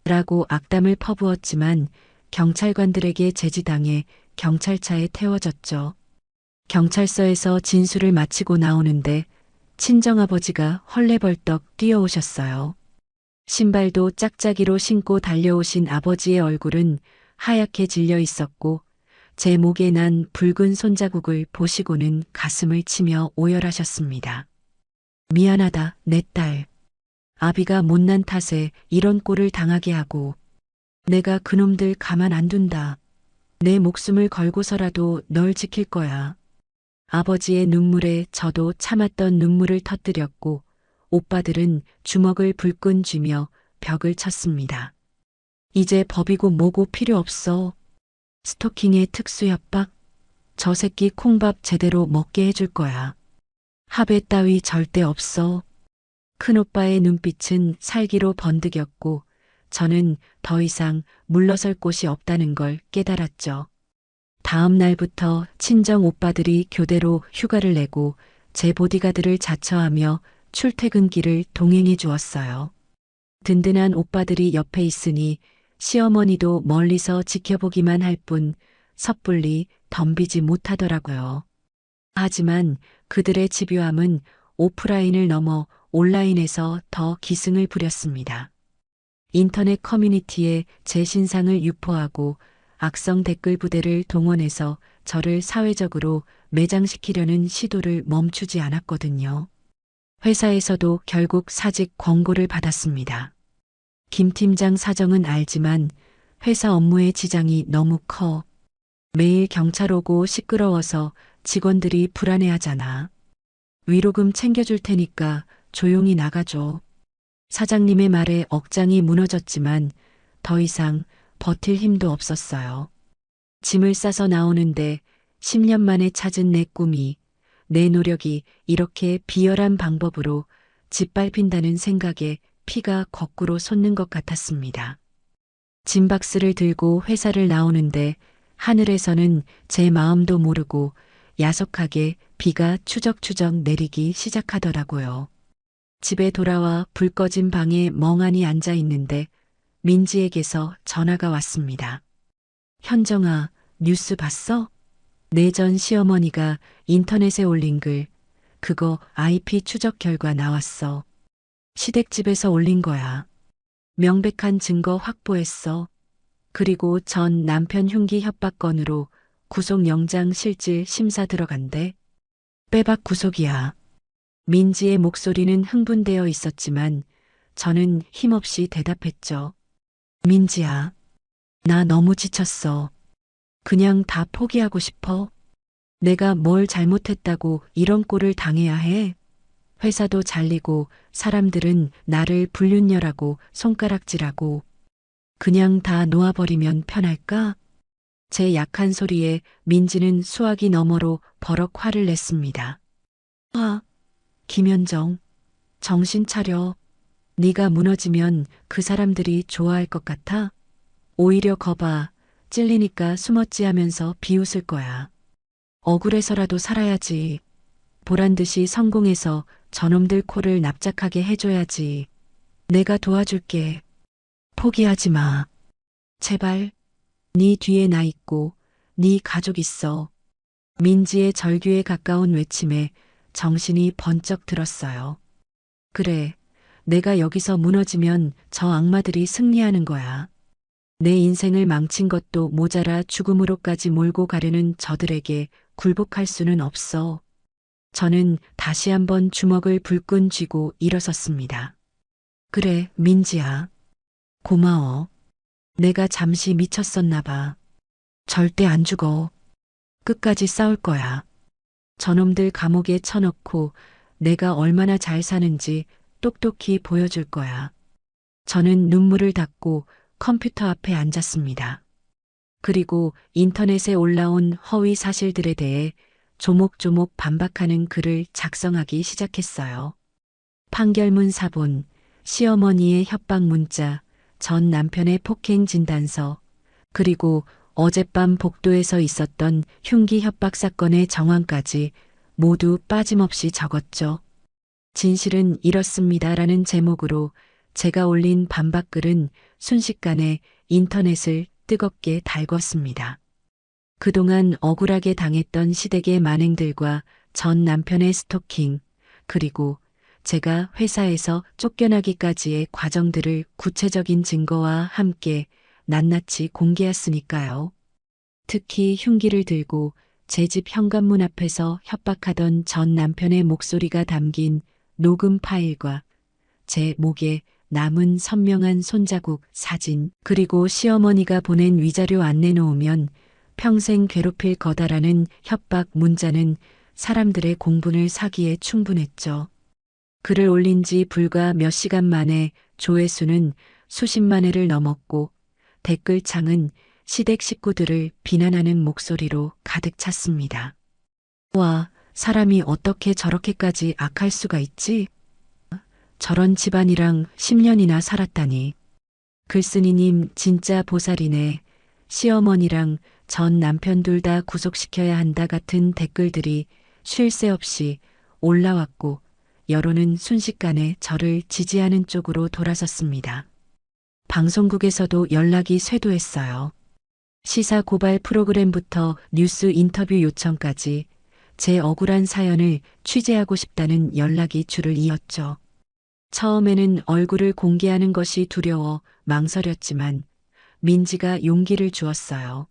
라고 악담을 퍼부었지만 경찰관들에게 제지당해 경찰차에 태워졌죠. 경찰서에서 진술을 마치고 나오는데 친정아버지가 헐레벌떡 뛰어오셨어요. 신발도 짝짝이로 신고 달려오신 아버지의 얼굴은 하얗게 질려 있었고 제 목에 난 붉은 손자국을 보시고는 가슴을 치며 오열하셨습니다. 미안하다, 내 딸. 아비가 못난 탓에 이런 꼴을 당하게 하고 내가 그놈들 가만 안 둔다. 내 목숨을 걸고서라도 널 지킬 거야. 아버지의 눈물에 저도 참았던 눈물을 터뜨렸고 오빠들은 주먹을 불끈 쥐며 벽을 쳤습니다. 이제 법이고 뭐고 필요 없어. 스토킹의 특수 협박? 저 새끼 콩밥 제대로 먹게 해줄 거야. 합의 따위 절대 없어. 큰오빠의 눈빛은 살기로 번득였고 저는 더 이상 물러설 곳이 없다는 걸 깨달았죠. 다음 날부터 친정 오빠들이 교대로 휴가를 내고 제 보디가드를 자처하며 출퇴근길을 동행해 주었어요. 든든한 오빠들이 옆에 있으니 시어머니도 멀리서 지켜보기만 할 뿐 섣불리 덤비지 못하더라고요. 하지만 그들의 집요함은 오프라인을 넘어 온라인에서 더 기승을 부렸습니다. 인터넷 커뮤니티에 제 신상을 유포하고 악성 댓글 부대를 동원해서 저를 사회적으로 매장시키려는 시도를 멈추지 않았거든요. 회사에서도 결국 사직 권고를 받았습니다. 김 팀장 사정은 알지만 회사 업무의 지장이 너무 커. 매일 경찰 오고 시끄러워서 직원들이 불안해하잖아. 위로금 챙겨줄 테니까 조용히 나가줘. 사장님의 말에 억장이 무너졌지만 더 이상 버틸 힘도 없었어요. 짐을 싸서 나오는데 10년 만에 찾은 내 꿈이, 내 노력이 이렇게 비열한 방법으로 짓밟힌다는 생각에 피가 거꾸로 솟는 것 같았습니다. 짐박스를 들고 회사를 나오는데 하늘에서는 제 마음도 모르고 야속하게 비가 추적추적 내리기 시작하더라고요. 집에 돌아와 불 꺼진 방에 멍하니 앉아 있는데 민지에게서 전화가 왔습니다. 현정아, 뉴스 봤어? 내 전 시어머니가 인터넷에 올린 글, 그거 IP 추적 결과 나왔어. 시댁집에서 올린 거야. 명백한 증거 확보했어. 그리고 전 남편 흉기 협박 건으로 구속영장 실질 심사 들어간대. 빼박 구속이야. 민지의 목소리는 흥분되어 있었지만 저는 힘없이 대답했죠. 민지야, 나 너무 지쳤어. 그냥 다 포기하고 싶어. 내가 뭘 잘못했다고 이런 꼴을 당해야 해. 회사도 잘리고 사람들은 나를 불륜녀라고 손가락질하고 그냥 다 놓아버리면 편할까? 제 약한 소리에 민지는 수화기 너머로 버럭 화를 냈습니다. 김현정, 정신 차려. 네가 무너지면 그 사람들이 좋아할 것 같아? 오히려 거봐. 찔리니까 숨었지 하면서 비웃을 거야. 억울해서라도 살아야지. 보란듯이 성공해서 저놈들 코를 납작하게 해줘야지. 내가 도와줄게. 포기하지 마. 제발. 네 뒤에 나 있고 네 가족 있어. 민지의 절규에 가까운 외침에 정신이 번쩍 들었어요. 그래, 내가 여기서 무너지면 저 악마들이 승리하는 거야. 내 인생을 망친 것도 모자라 죽음으로까지 몰고 가려는 저들에게 굴복할 수는 없어. 저는 다시 한번 주먹을 불끈 쥐고 일어섰습니다. 그래, 민지야. 고마워. 내가 잠시 미쳤었나 봐. 절대 안 죽어. 끝까지 싸울 거야. 저놈들 감옥에 쳐넣고 내가 얼마나 잘 사는지 똑똑히 보여줄 거야. 저는 눈물을 닦고 컴퓨터 앞에 앉았습니다. 그리고 인터넷에 올라온 허위 사실들에 대해 조목조목 반박하는 글을 작성하기 시작했어요. 판결문 사본, 시어머니의 협박 문자, 전 남편의 폭행 진단서, 그리고 어젯밤 복도에서 있었던 흉기 협박 사건의 정황까지 모두 빠짐없이 적었죠. 진실은 이렇습니다라는 제목으로 제가 올린 반박글은 순식간에 인터넷을 뜨겁게 달궜습니다. 그동안 억울하게 당했던 시댁의 만행들과 전 남편의 스토킹, 그리고 제가 회사에서 쫓겨나기까지의 과정들을 구체적인 증거와 함께 낱낱이 공개했으니까요. 특히 흉기를 들고 제 집 현관문 앞에서 협박하던 전 남편의 목소리가 담긴 녹음 파일과 제 목에 남은 선명한 손자국 사진, 그리고 시어머니가 보낸 위자료 안 내놓으면 평생 괴롭힐 거다라는 협박 문자는 사람들의 공분을 사기에 충분했죠. 글을 올린 지 불과 몇 시간 만에 조회수는 수십만 회를 넘었고 댓글창은 시댁 식구들을 비난하는 목소리로 가득 찼습니다. 와, 사람이 어떻게 저렇게까지 악할 수가 있지? 저런 집안이랑 10년이나 살았다니. 글쓴이님 진짜 보살이네. 시어머니랑 전 남편 둘 다 구속시켜야 한다 같은 댓글들이 쉴 새 없이 올라왔고 여론은 순식간에 저를 지지하는 쪽으로 돌아섰습니다. 방송국에서도 연락이 쇄도했어요. 시사 고발 프로그램부터 뉴스 인터뷰 요청까지 제 억울한 사연을 취재하고 싶다는 연락이 줄을 이었죠. 처음에는 얼굴을 공개하는 것이 두려워 망설였지만 민지가 용기를 주었어요.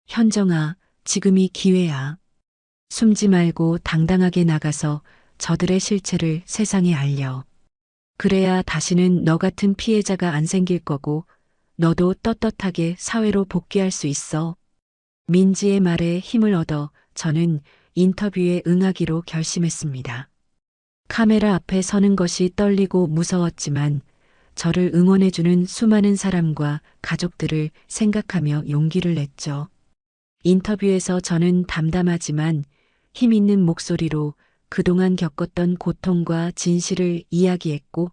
현정아, 지금이 기회야. 숨지 말고 당당하게 나가서 저들의 실체를 세상에 알려. 그래야 다시는 너 같은 피해자가 안 생길 거고 너도 떳떳하게 사회로 복귀할 수 있어. 민지의 말에 힘을 얻어 저는 인터뷰에 응하기로 결심했습니다. 카메라 앞에 서는 것이 떨리고 무서웠지만 저를 응원해주는 수많은 사람과 가족들을 생각하며 용기를 냈죠. 인터뷰에서 저는 담담하지만 힘 있는 목소리로 그동안 겪었던 고통과 진실을 이야기했고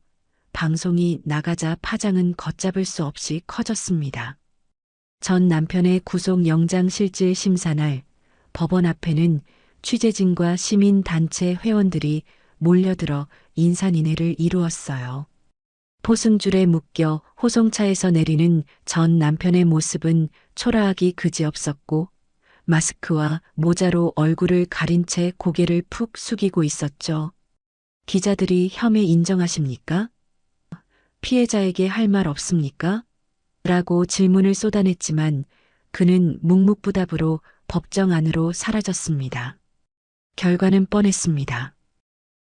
방송이 나가자 파장은 걷잡을 수 없이 커졌습니다. 전 남편의 구속 영장 실질 심사 날 법원 앞에는 취재진과 시민단체 회원들이 몰려들어 인산인해를 이루었어요. 포승줄에 묶여 호송차에서 내리는 전 남편의 모습은 초라하기 그지없었고 마스크와 모자로 얼굴을 가린 채 고개를 푹 숙이고 있었죠. 기자들이 혐의 인정하십니까? 피해자에게 할 말 없습니까? 라고 질문을 쏟아냈지만 그는 묵묵부답으로 법정 안으로 사라졌습니다. 결과는 뻔했습니다.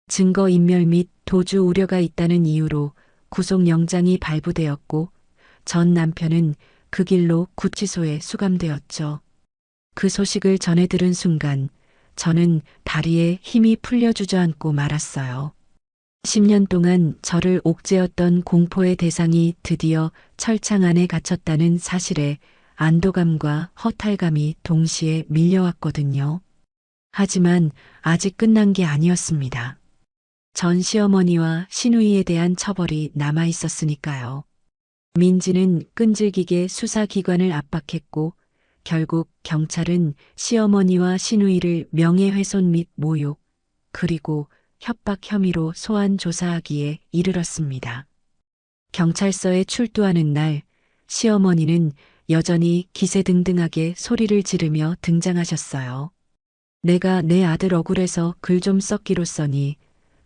증거인멸 및 도주 우려가 있다는 이유로 구속영장이 발부되었고 전 남편은 그 길로 구치소에 수감되었죠. 그 소식을 전해 들은 순간 저는 다리에 힘이 풀려 주저앉고 말았어요. 10년 동안 저를 옥죄었던 공포의 대상이 드디어 철창 안에 갇혔다는 사실에 안도감과 허탈감이 동시에 밀려왔거든요. 하지만 아직 끝난 게 아니었습니다. 전 시어머니와 시누이에 대한 처벌이 남아 있었으니까요. 민지는 끈질기게 수사기관을 압박했고 결국 경찰은 시어머니와 시누이를 명예훼손 및 모욕, 그리고 협박 혐의로 소환 조사하기에 이르렀습니다. 경찰서에 출두하는 날 시어머니는 여전히 기세등등하게 소리를 지르며 등장하셨어요. 내가 내 아들 억울해서 글 좀 썼기로 써니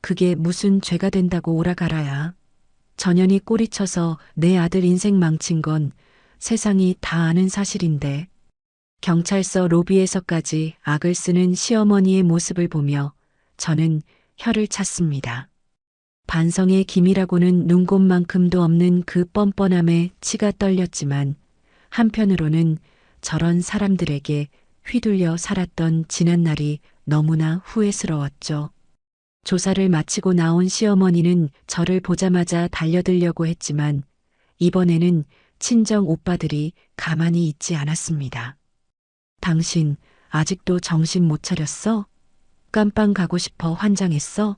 그게 무슨 죄가 된다고 오라가라야. 전현이 꼬리쳐서 내 아들 인생 망친 건 세상이 다 아는 사실인데. 경찰서 로비에서까지 악을 쓰는 시어머니의 모습을 보며 저는 혀를 찼습니다. 반성의 기미라고는 눈곱만큼도 없는 그 뻔뻔함에 치가 떨렸지만 한편으로는 저런 사람들에게 휘둘려 살았던 지난날이 너무나 후회스러웠죠. 조사를 마치고 나온 시어머니는 저를 보자마자 달려들려고 했지만 이번에는 친정 오빠들이 가만히 있지 않았습니다. 당신 아직도 정신 못 차렸어? 깜빵 가고 싶어 환장했어?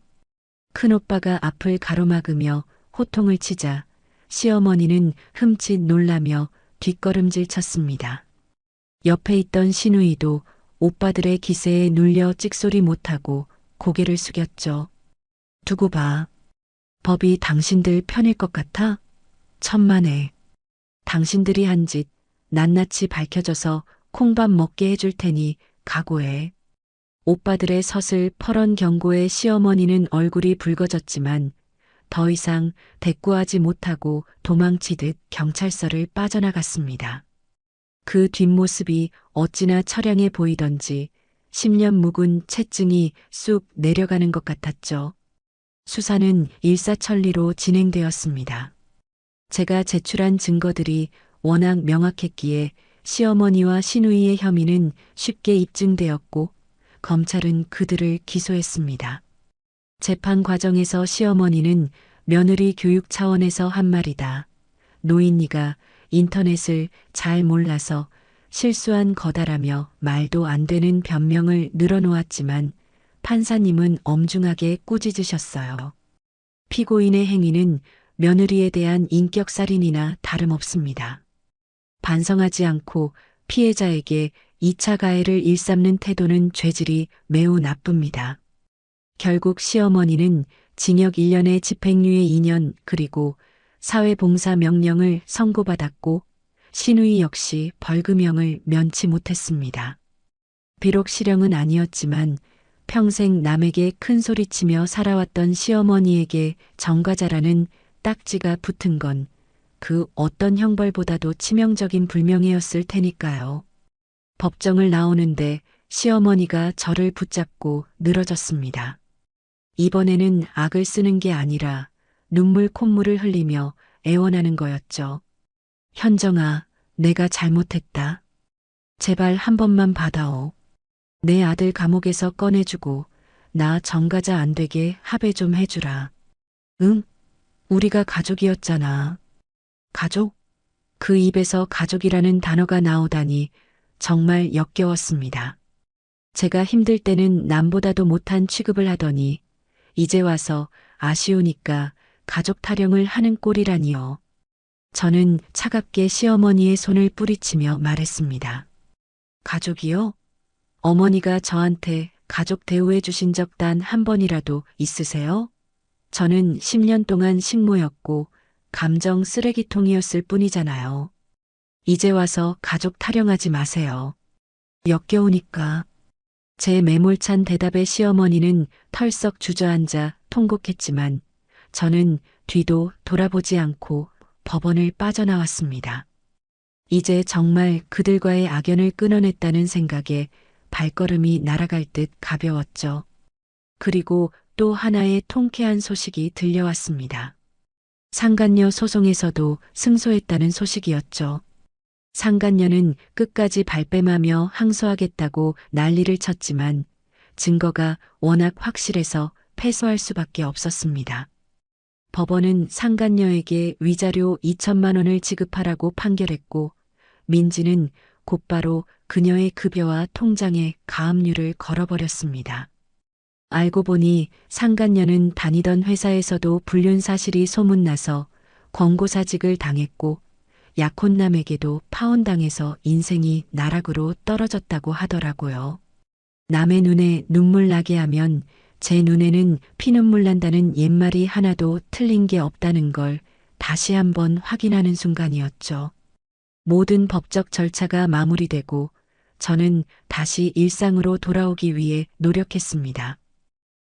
큰오빠가 앞을 가로막으며 호통을 치자 시어머니는 흠칫 놀라며 뒷걸음질 쳤습니다. 옆에 있던 시누이도 오빠들의 기세에 눌려 찍소리 못하고 고개를 숙였죠. 두고 봐. 법이 당신들 편일 것 같아? 천만에. 당신들이 한 짓 낱낱이 밝혀져서 콩밥 먹게 해줄 테니 각오해. 오빠들의 서슬 퍼런 경고에 시어머니는 얼굴이 붉어졌지만 더 이상 대꾸하지 못하고 도망치듯 경찰서를 빠져나갔습니다. 그 뒷모습이 어찌나 처량해 보이던지 10년 묵은 채증이 쑥 내려가는 것 같았죠. 수사는 일사천리로 진행되었습니다. 제가 제출한 증거들이 워낙 명확했기에 시어머니와 시누이의 혐의는 쉽게 입증되었고 검찰은 그들을 기소했습니다. 재판 과정에서 시어머니는 며느리 교육 차원에서 한 말이다. 노인이가 인터넷을 잘 몰라서 실수한 거다라며 말도 안 되는 변명을 늘어놓았지만 판사님은 엄중하게 꾸짖으셨어요. 피고인의 행위는 며느리에 대한 인격살인이나 다름없습니다. 반성하지 않고 피해자에게 2차 가해를 일삼는 태도는 죄질이 매우 나쁩니다. 결국 시어머니는 징역 1년에 집행유예 2년 그리고 사회봉사 명령을 선고받았고 신우이 역시 벌금형을 면치 못했습니다. 비록 실형은 아니었지만 평생 남에게 큰소리치며 살아왔던 시어머니에게 전과자라는 딱지가 붙은 건 그 어떤 형벌보다도 치명적인 불명예였을 테니까요. 법정을 나오는데 시어머니가 저를 붙잡고 늘어졌습니다. 이번에는 악을 쓰는 게 아니라 눈물 콧물을 흘리며 애원하는 거였죠. 현정아, 내가 잘못했다. 제발 한 번만 받아오. 내 아들 감옥에서 꺼내주고 나 전과자 안 되게 합의 좀 해주라. 응? 우리가 가족이었잖아. 가족? 그 입에서 가족이라는 단어가 나오다니 정말 역겨웠습니다. 제가 힘들 때는 남보다도 못한 취급을 하더니 이제 와서 아쉬우니까 가족 타령을 하는 꼴이라니요. 저는 차갑게 시어머니의 손을 뿌리치며 말했습니다. 가족이요? 어머니가 저한테 가족 대우해 주신 적 단 한 번이라도 있으세요? 저는 10년 동안 식모였고 감정 쓰레기통이었을 뿐이잖아요. 이제 와서 가족 타령하지 마세요. 역겨우니까. 제 매몰찬 대답에 시어머니는 털썩 주저앉아 통곡했지만 저는 뒤도 돌아보지 않고 법원을 빠져나왔습니다. 이제 정말 그들과의 악연을 끊어냈다는 생각에 발걸음이 날아갈 듯 가벼웠죠. 그리고 또 하나의 통쾌한 소식이 들려왔습니다. 상간녀 소송에서도 승소했다는 소식이었죠. 상간녀는 끝까지 발뺌하며 항소하겠다고 난리를 쳤지만 증거가 워낙 확실해서 패소할 수밖에 없었습니다. 법원은 상간녀에게 위자료 2천만 원을 지급하라고 판결했고 민지는 곧바로 그녀의 급여와 통장에 가압류를 걸어버렸습니다. 알고 보니 상간녀는 다니던 회사에서도 불륜 사실이 소문나서 권고사직을 당했고 약혼남에게도 파혼당해서 인생이 나락으로 떨어졌다고 하더라고요. 남의 눈에 눈물 나게 하면 제 눈에는 피눈물 난다는 옛말이 하나도 틀린 게 없다는 걸 다시 한번 확인하는 순간이었죠. 모든 법적 절차가 마무리되고 저는 다시 일상으로 돌아오기 위해 노력했습니다.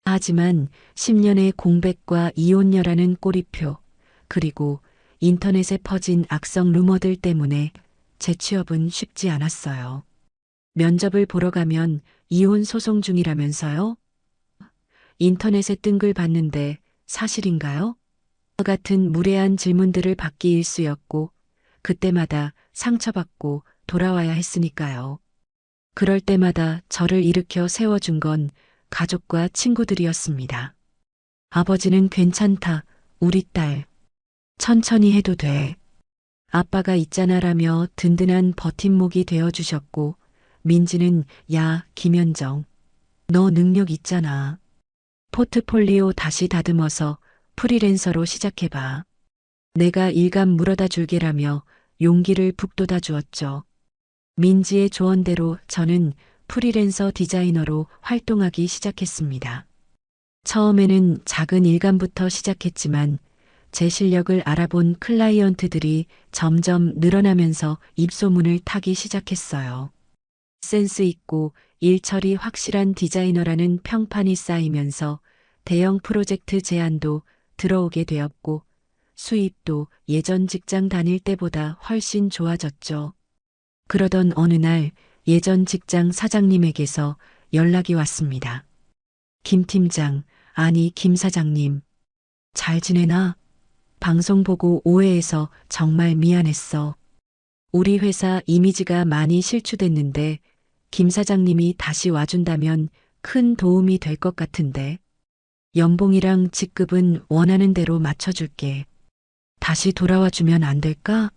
하지만 10년의 공백과 이혼녀라는 꼬리표, 그리고 인터넷에 퍼진 악성 루머들 때문에 제 취업은 쉽지 않았어요. 면접을 보러 가면 이혼 소송 중이라면서요? 인터넷에 뜬 글 봤는데 사실인가요? 같은 무례한 질문들을 받기 일쑤였고 그때마다 상처받고 돌아와야 했으니까요. 그럴 때마다 저를 일으켜 세워준 건 가족과 친구들이었습니다. 아버지는 괜찮다, 우리 딸. 천천히 해도 돼. 아빠가 있잖아라며 든든한 버팀목이 되어주셨고 민지는 야, 김현정. 너 능력 있잖아. 포트폴리오 다시 다듬어서 프리랜서로 시작해봐. 내가 일감 물어다 줄게라며 용기를 북돋아 주었죠. 민지의 조언대로 저는 프리랜서 디자이너로 활동하기 시작했습니다. 처음에는 작은 일감부터 시작했지만 제 실력을 알아본 클라이언트들이 점점 늘어나면서 입소문을 타기 시작했어요. 센스 있고 일처리 확실한 디자이너라는 평판이 쌓이면서 대형 프로젝트 제안도 들어오게 되었고 수입도 예전 직장 다닐 때보다 훨씬 좋아졌죠. 그러던 어느 날 예전 직장 사장님에게서 연락이 왔습니다. 김 팀장, 아니 김 사장님. 잘 지내나? 방송 보고 오해해서 정말 미안했어. 우리 회사 이미지가 많이 실추됐는데 김 사장님이 다시 와준다면 큰 도움이 될 것 같은데. 연봉이랑 직급은 원하는 대로 맞춰줄게. 다시 돌아와 주면 안 될까?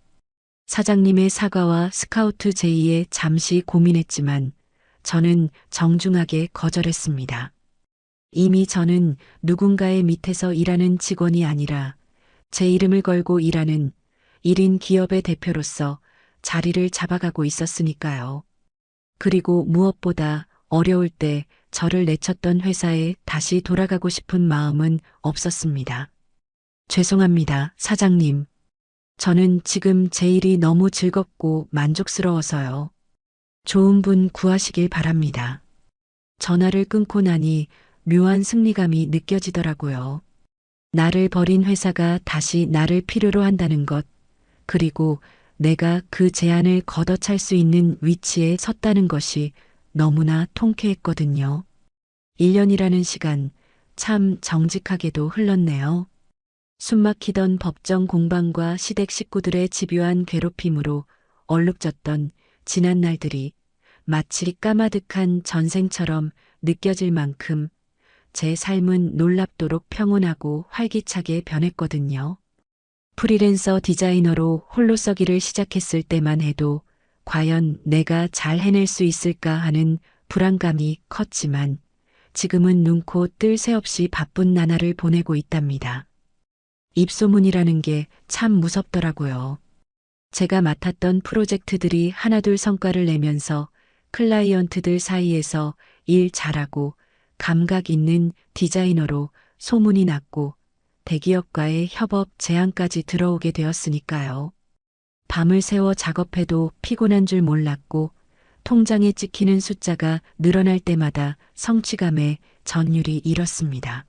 사장님의 사과와 스카우트 제의에 잠시 고민했지만 저는 정중하게 거절했습니다. 이미 저는 누군가의 밑에서 일하는 직원이 아니라 제 이름을 걸고 일하는 1인 기업의 대표로서 자리를 잡아가고 있었으니까요. 그리고 무엇보다 어려울 때 저를 내쳤던 회사에 다시 돌아가고 싶은 마음은 없었습니다. 죄송합니다, 사장님. 저는 지금 제 일이 너무 즐겁고 만족스러워서요. 좋은 분 구하시길 바랍니다. 전화를 끊고 나니 묘한 승리감이 느껴지더라고요. 나를 버린 회사가 다시 나를 필요로 한다는 것, 그리고 내가 그 제안을 걷어찰 수 있는 위치에 섰다는 것이 너무나 통쾌했거든요. 1년이라는 시간 참 정직하게도 흘렀네요. 숨막히던 법정 공방과 시댁 식구들의 집요한 괴롭힘으로 얼룩졌던 지난 날들이 마치 까마득한 전생처럼 느껴질 만큼 제 삶은 놀랍도록 평온하고 활기차게 변했거든요. 프리랜서 디자이너로 홀로서기를 시작했을 때만 해도 과연 내가 잘 해낼 수 있을까 하는 불안감이 컸지만 지금은 눈코 뜰 새 없이 바쁜 나날을 보내고 있답니다. 입소문이라는 게 참 무섭더라고요. 제가 맡았던 프로젝트들이 하나둘 성과를 내면서 클라이언트들 사이에서 일 잘하고 감각 있는 디자이너로 소문이 났고 대기업과의 협업 제안까지 들어오게 되었으니까요. 밤을 새워 작업해도 피곤한 줄 몰랐고 통장에 찍히는 숫자가 늘어날 때마다 성취감에 전율이 일었습니다.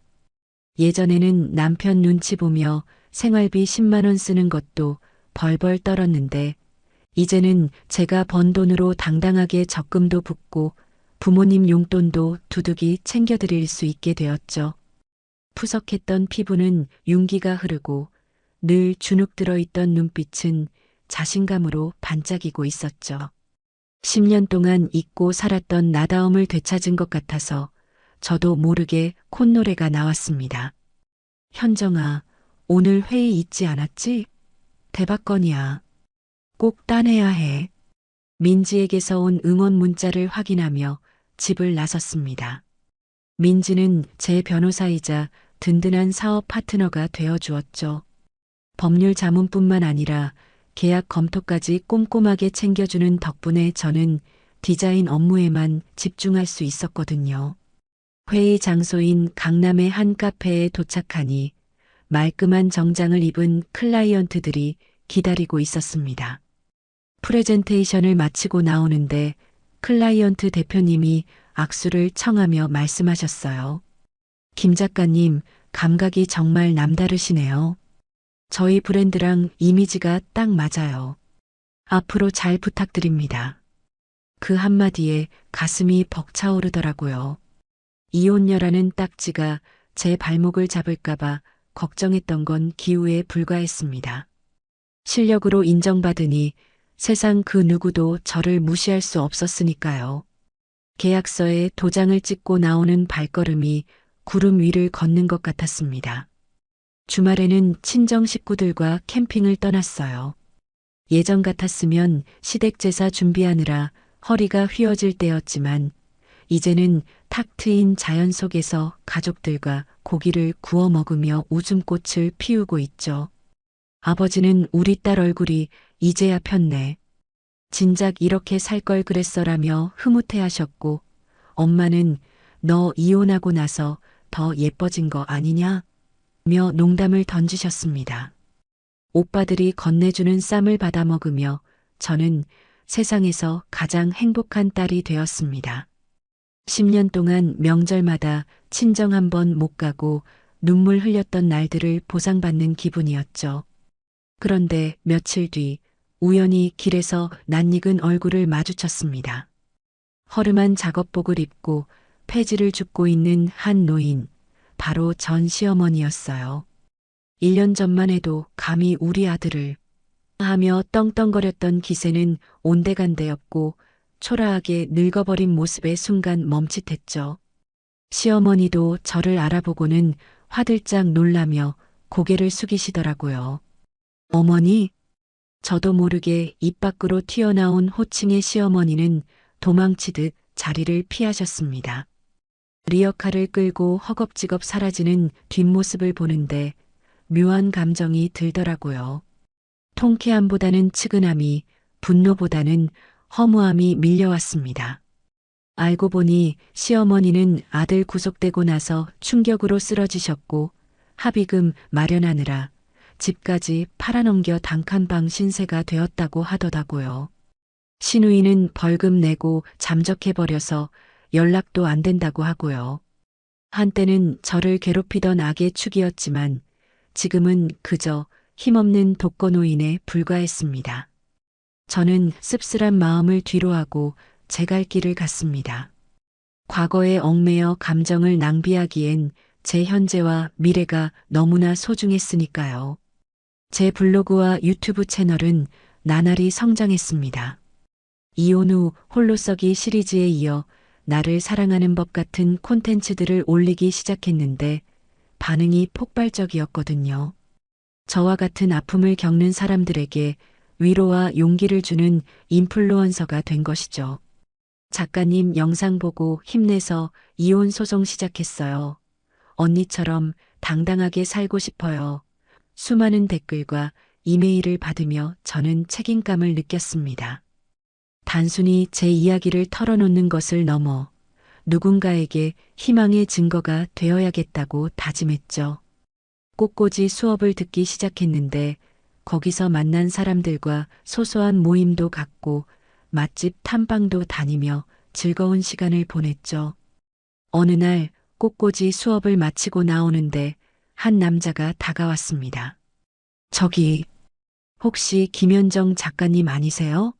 예전에는 남편 눈치 보며 생활비 10만 원 쓰는 것도 벌벌 떨었는데 이제는 제가 번 돈으로 당당하게 적금도 붓고 부모님 용돈도 두둑이 챙겨드릴 수 있게 되었죠. 푸석했던 피부는 윤기가 흐르고 늘 주눅 들어있던 눈빛은 자신감으로 반짝이고 있었죠. 10년 동안 잊고 살았던 나다움을 되찾은 것 같아서 저도 모르게 콧노래가 나왔습니다. 현정아, 오늘 회의 있지 않았지? 대박건이야. 꼭 따내야 해. 민지에게서 온 응원 문자를 확인하며 집을 나섰습니다. 민지는 제 변호사이자 든든한 사업 파트너가 되어 주었죠. 법률 자문뿐만 아니라 계약 검토까지 꼼꼼하게 챙겨주는 덕분에 저는 디자인 업무에만 집중할 수 있었거든요. 회의 장소인 강남의 한 카페에 도착하니 말끔한 정장을 입은 클라이언트들이 기다리고 있었습니다. 프레젠테이션을 마치고 나오는데 클라이언트 대표님이 악수를 청하며 말씀하셨어요. 김 작가님, 감각이 정말 남다르시네요. 저희 브랜드랑 이미지가 딱 맞아요. 앞으로 잘 부탁드립니다. 그 한마디에 가슴이 벅차오르더라고요. 이혼녀라는 딱지가 제 발목을 잡을까봐 걱정했던 건 기우에 불과했습니다. 실력으로 인정받으니 세상 그 누구도 저를 무시할 수 없었으니까요. 계약서에 도장을 찍고 나오는 발걸음이 구름 위를 걷는 것 같았습니다. 주말에는 친정 식구들과 캠핑을 떠났어요. 예전 같았으면 시댁 제사 준비하느라 허리가 휘어질 때였지만 이제는 탁 트인 자연 속에서 가족들과 고기를 구워 먹으며 웃음꽃을 피우고 있죠. 아버지는 우리 딸 얼굴이 이제야 폈네. 진작 이렇게 살 걸 그랬어라며 흐뭇해하셨고 엄마는 너 이혼하고 나서 더 예뻐진 거 아니냐? 며 농담을 던지셨습니다. 오빠들이 건네주는 쌈을 받아 먹으며 저는 세상에서 가장 행복한 딸이 되었습니다. 10년 동안 명절마다 친정 한 번 못 가고 눈물 흘렸던 날들을 보상받는 기분이었죠. 그런데 며칠 뒤 우연히 길에서 낯익은 얼굴을 마주쳤습니다. 허름한 작업복을 입고 폐지를 줍고 있는 한 노인, 바로 전 시어머니였어요. 1년 전만 해도 감히 우리 아들을 하며 떵떵거렸던 기세는 온데간데였고 초라하게 늙어버린 모습에 순간 멈칫했죠. 시어머니도 저를 알아보고는 화들짝 놀라며 고개를 숙이시더라고요. 어머니? 저도 모르게 입 밖으로 튀어나온 호칭의 시어머니는 도망치듯 자리를 피하셨습니다. 리어카를 끌고 허겁지겁 사라지는 뒷모습을 보는데 묘한 감정이 들더라고요. 통쾌함보다는 측은함이, 분노보다는 허무함이 밀려왔습니다. 알고 보니 시어머니는 아들 구속되고 나서 충격으로 쓰러지셨고 합의금 마련하느라 집까지 팔아넘겨 단칸방 신세가 되었다고 하더라고요. 시누이는 벌금 내고 잠적해버려서 연락도 안 된다고 하고요. 한때는 저를 괴롭히던 악의 축이었지만 지금은 그저 힘없는 독거노인에 불과했습니다. 저는 씁쓸한 마음을 뒤로하고 제 갈 길을 갔습니다. 과거에 얽매여 감정을 낭비하기엔 제 현재와 미래가 너무나 소중했으니까요. 제 블로그와 유튜브 채널은 나날이 성장했습니다. 이혼 후 홀로서기 시리즈에 이어 나를 사랑하는 법 같은 콘텐츠들을 올리기 시작했는데 반응이 폭발적이었거든요. 저와 같은 아픔을 겪는 사람들에게 위로와 용기를 주는 인플루언서가 된 것이죠. 작가님 영상 보고 힘내서 이혼 소송 시작했어요. 언니처럼 당당하게 살고 싶어요. 수많은 댓글과 이메일을 받으며 저는 책임감을 느꼈습니다. 단순히 제 이야기를 털어놓는 것을 넘어 누군가에게 희망의 증거가 되어야겠다고 다짐했죠. 꽃꽂이 수업을 듣기 시작했는데 거기서 만난 사람들과 소소한 모임도 갖고 맛집 탐방도 다니며 즐거운 시간을 보냈죠. 어느 날 꽃꽂이 수업을 마치고 나오는데 한 남자가 다가왔습니다. 저기, 혹시 김현정 작가님 아니세요?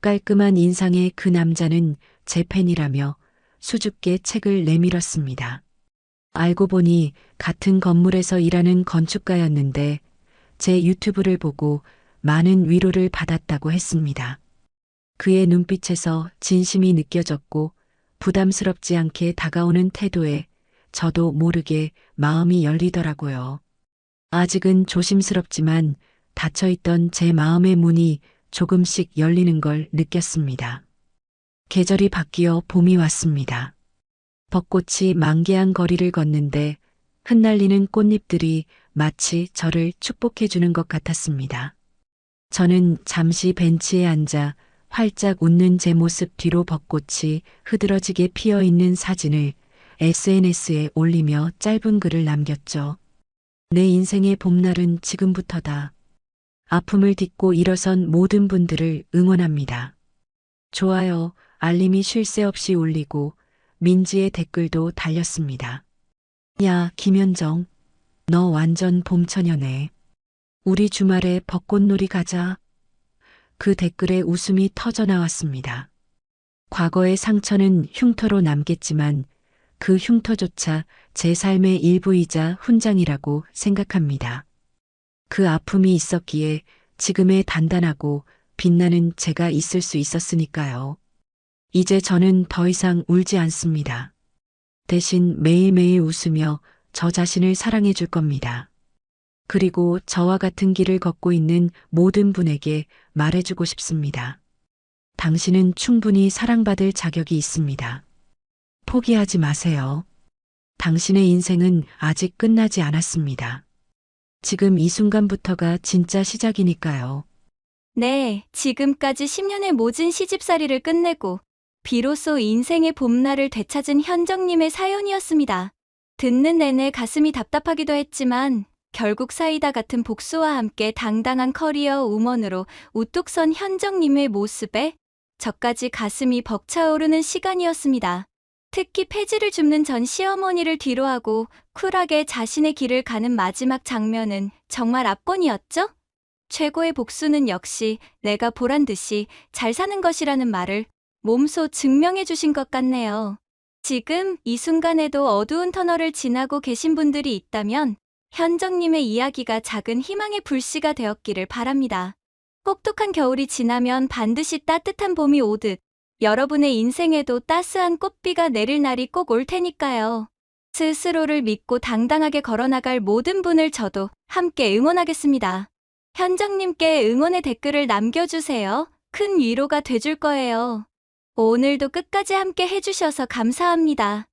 깔끔한 인상의 그 남자는 제 팬이라며 수줍게 책을 내밀었습니다. 알고 보니 같은 건물에서 일하는 건축가였는데 제 유튜브를 보고 많은 위로를 받았다고 했습니다. 그의 눈빛에서 진심이 느껴졌고 부담스럽지 않게 다가오는 태도에 저도 모르게 마음이 열리더라고요. 아직은 조심스럽지만 닫혀있던 제 마음의 문이 조금씩 열리는 걸 느꼈습니다. 계절이 바뀌어 봄이 왔습니다. 벚꽃이 만개한 거리를 걷는데 흩날리는 꽃잎들이 마치 저를 축복해주는 것 같았습니다. 저는 잠시 벤치에 앉아 활짝 웃는 제 모습 뒤로 벚꽃이 흐드러지게 피어있는 사진을 SNS에 올리며 짧은 글을 남겼죠. 내 인생의 봄날은 지금부터다. 아픔을 딛고 일어선 모든 분들을 응원합니다. 좋아요, 알림이 쉴 새 없이 울리고 민지의 댓글도 달렸습니다. 야, 김현정, 너 완전 봄처녀네. 우리 주말에 벚꽃놀이 가자. 그 댓글에 웃음이 터져 나왔습니다. 과거의 상처는 흉터로 남겠지만 그 흉터조차 제 삶의 일부이자 훈장이라고 생각합니다. 그 아픔이 있었기에 지금의 단단하고 빛나는 제가 있을 수 있었으니까요. 이제 저는 더 이상 울지 않습니다. 대신 매일매일 웃으며 저 자신을 사랑해 줄 겁니다. 그리고 저와 같은 길을 걷고 있는 모든 분에게 말해주고 싶습니다. 당신은 충분히 사랑받을 자격이 있습니다. 포기하지 마세요. 당신의 인생은 아직 끝나지 않았습니다. 지금 이 순간부터가 진짜 시작이니까요. 네, 지금까지 10년의 모진 시집살이를 끝내고 비로소 인생의 봄날을 되찾은 현정님의 사연이었습니다. 듣는 내내 가슴이 답답하기도 했지만 결국 사이다 같은 복수와 함께 당당한 커리어 우먼으로 우뚝 선 현정님의 모습에 저까지 가슴이 벅차오르는 시간이었습니다. 특히 폐지를 줍는 전 시어머니를 뒤로하고 쿨하게 자신의 길을 가는 마지막 장면은 정말 압권이었죠? 최고의 복수는 역시 내가 보란 듯이 잘 사는 것이라는 말을 몸소 증명해 주신 것 같네요. 지금 이 순간에도 어두운 터널을 지나고 계신 분들이 있다면 현정님의 이야기가 작은 희망의 불씨가 되었기를 바랍니다. 혹독한 겨울이 지나면 반드시 따뜻한 봄이 오듯 여러분의 인생에도 따스한 꽃비가 내릴 날이 꼭 올 테니까요. 스스로를 믿고 당당하게 걸어나갈 모든 분을 저도 함께 응원하겠습니다. 현정님께 응원의 댓글을 남겨주세요. 큰 위로가 돼줄 거예요. 오늘도 끝까지 함께 해주셔서 감사합니다.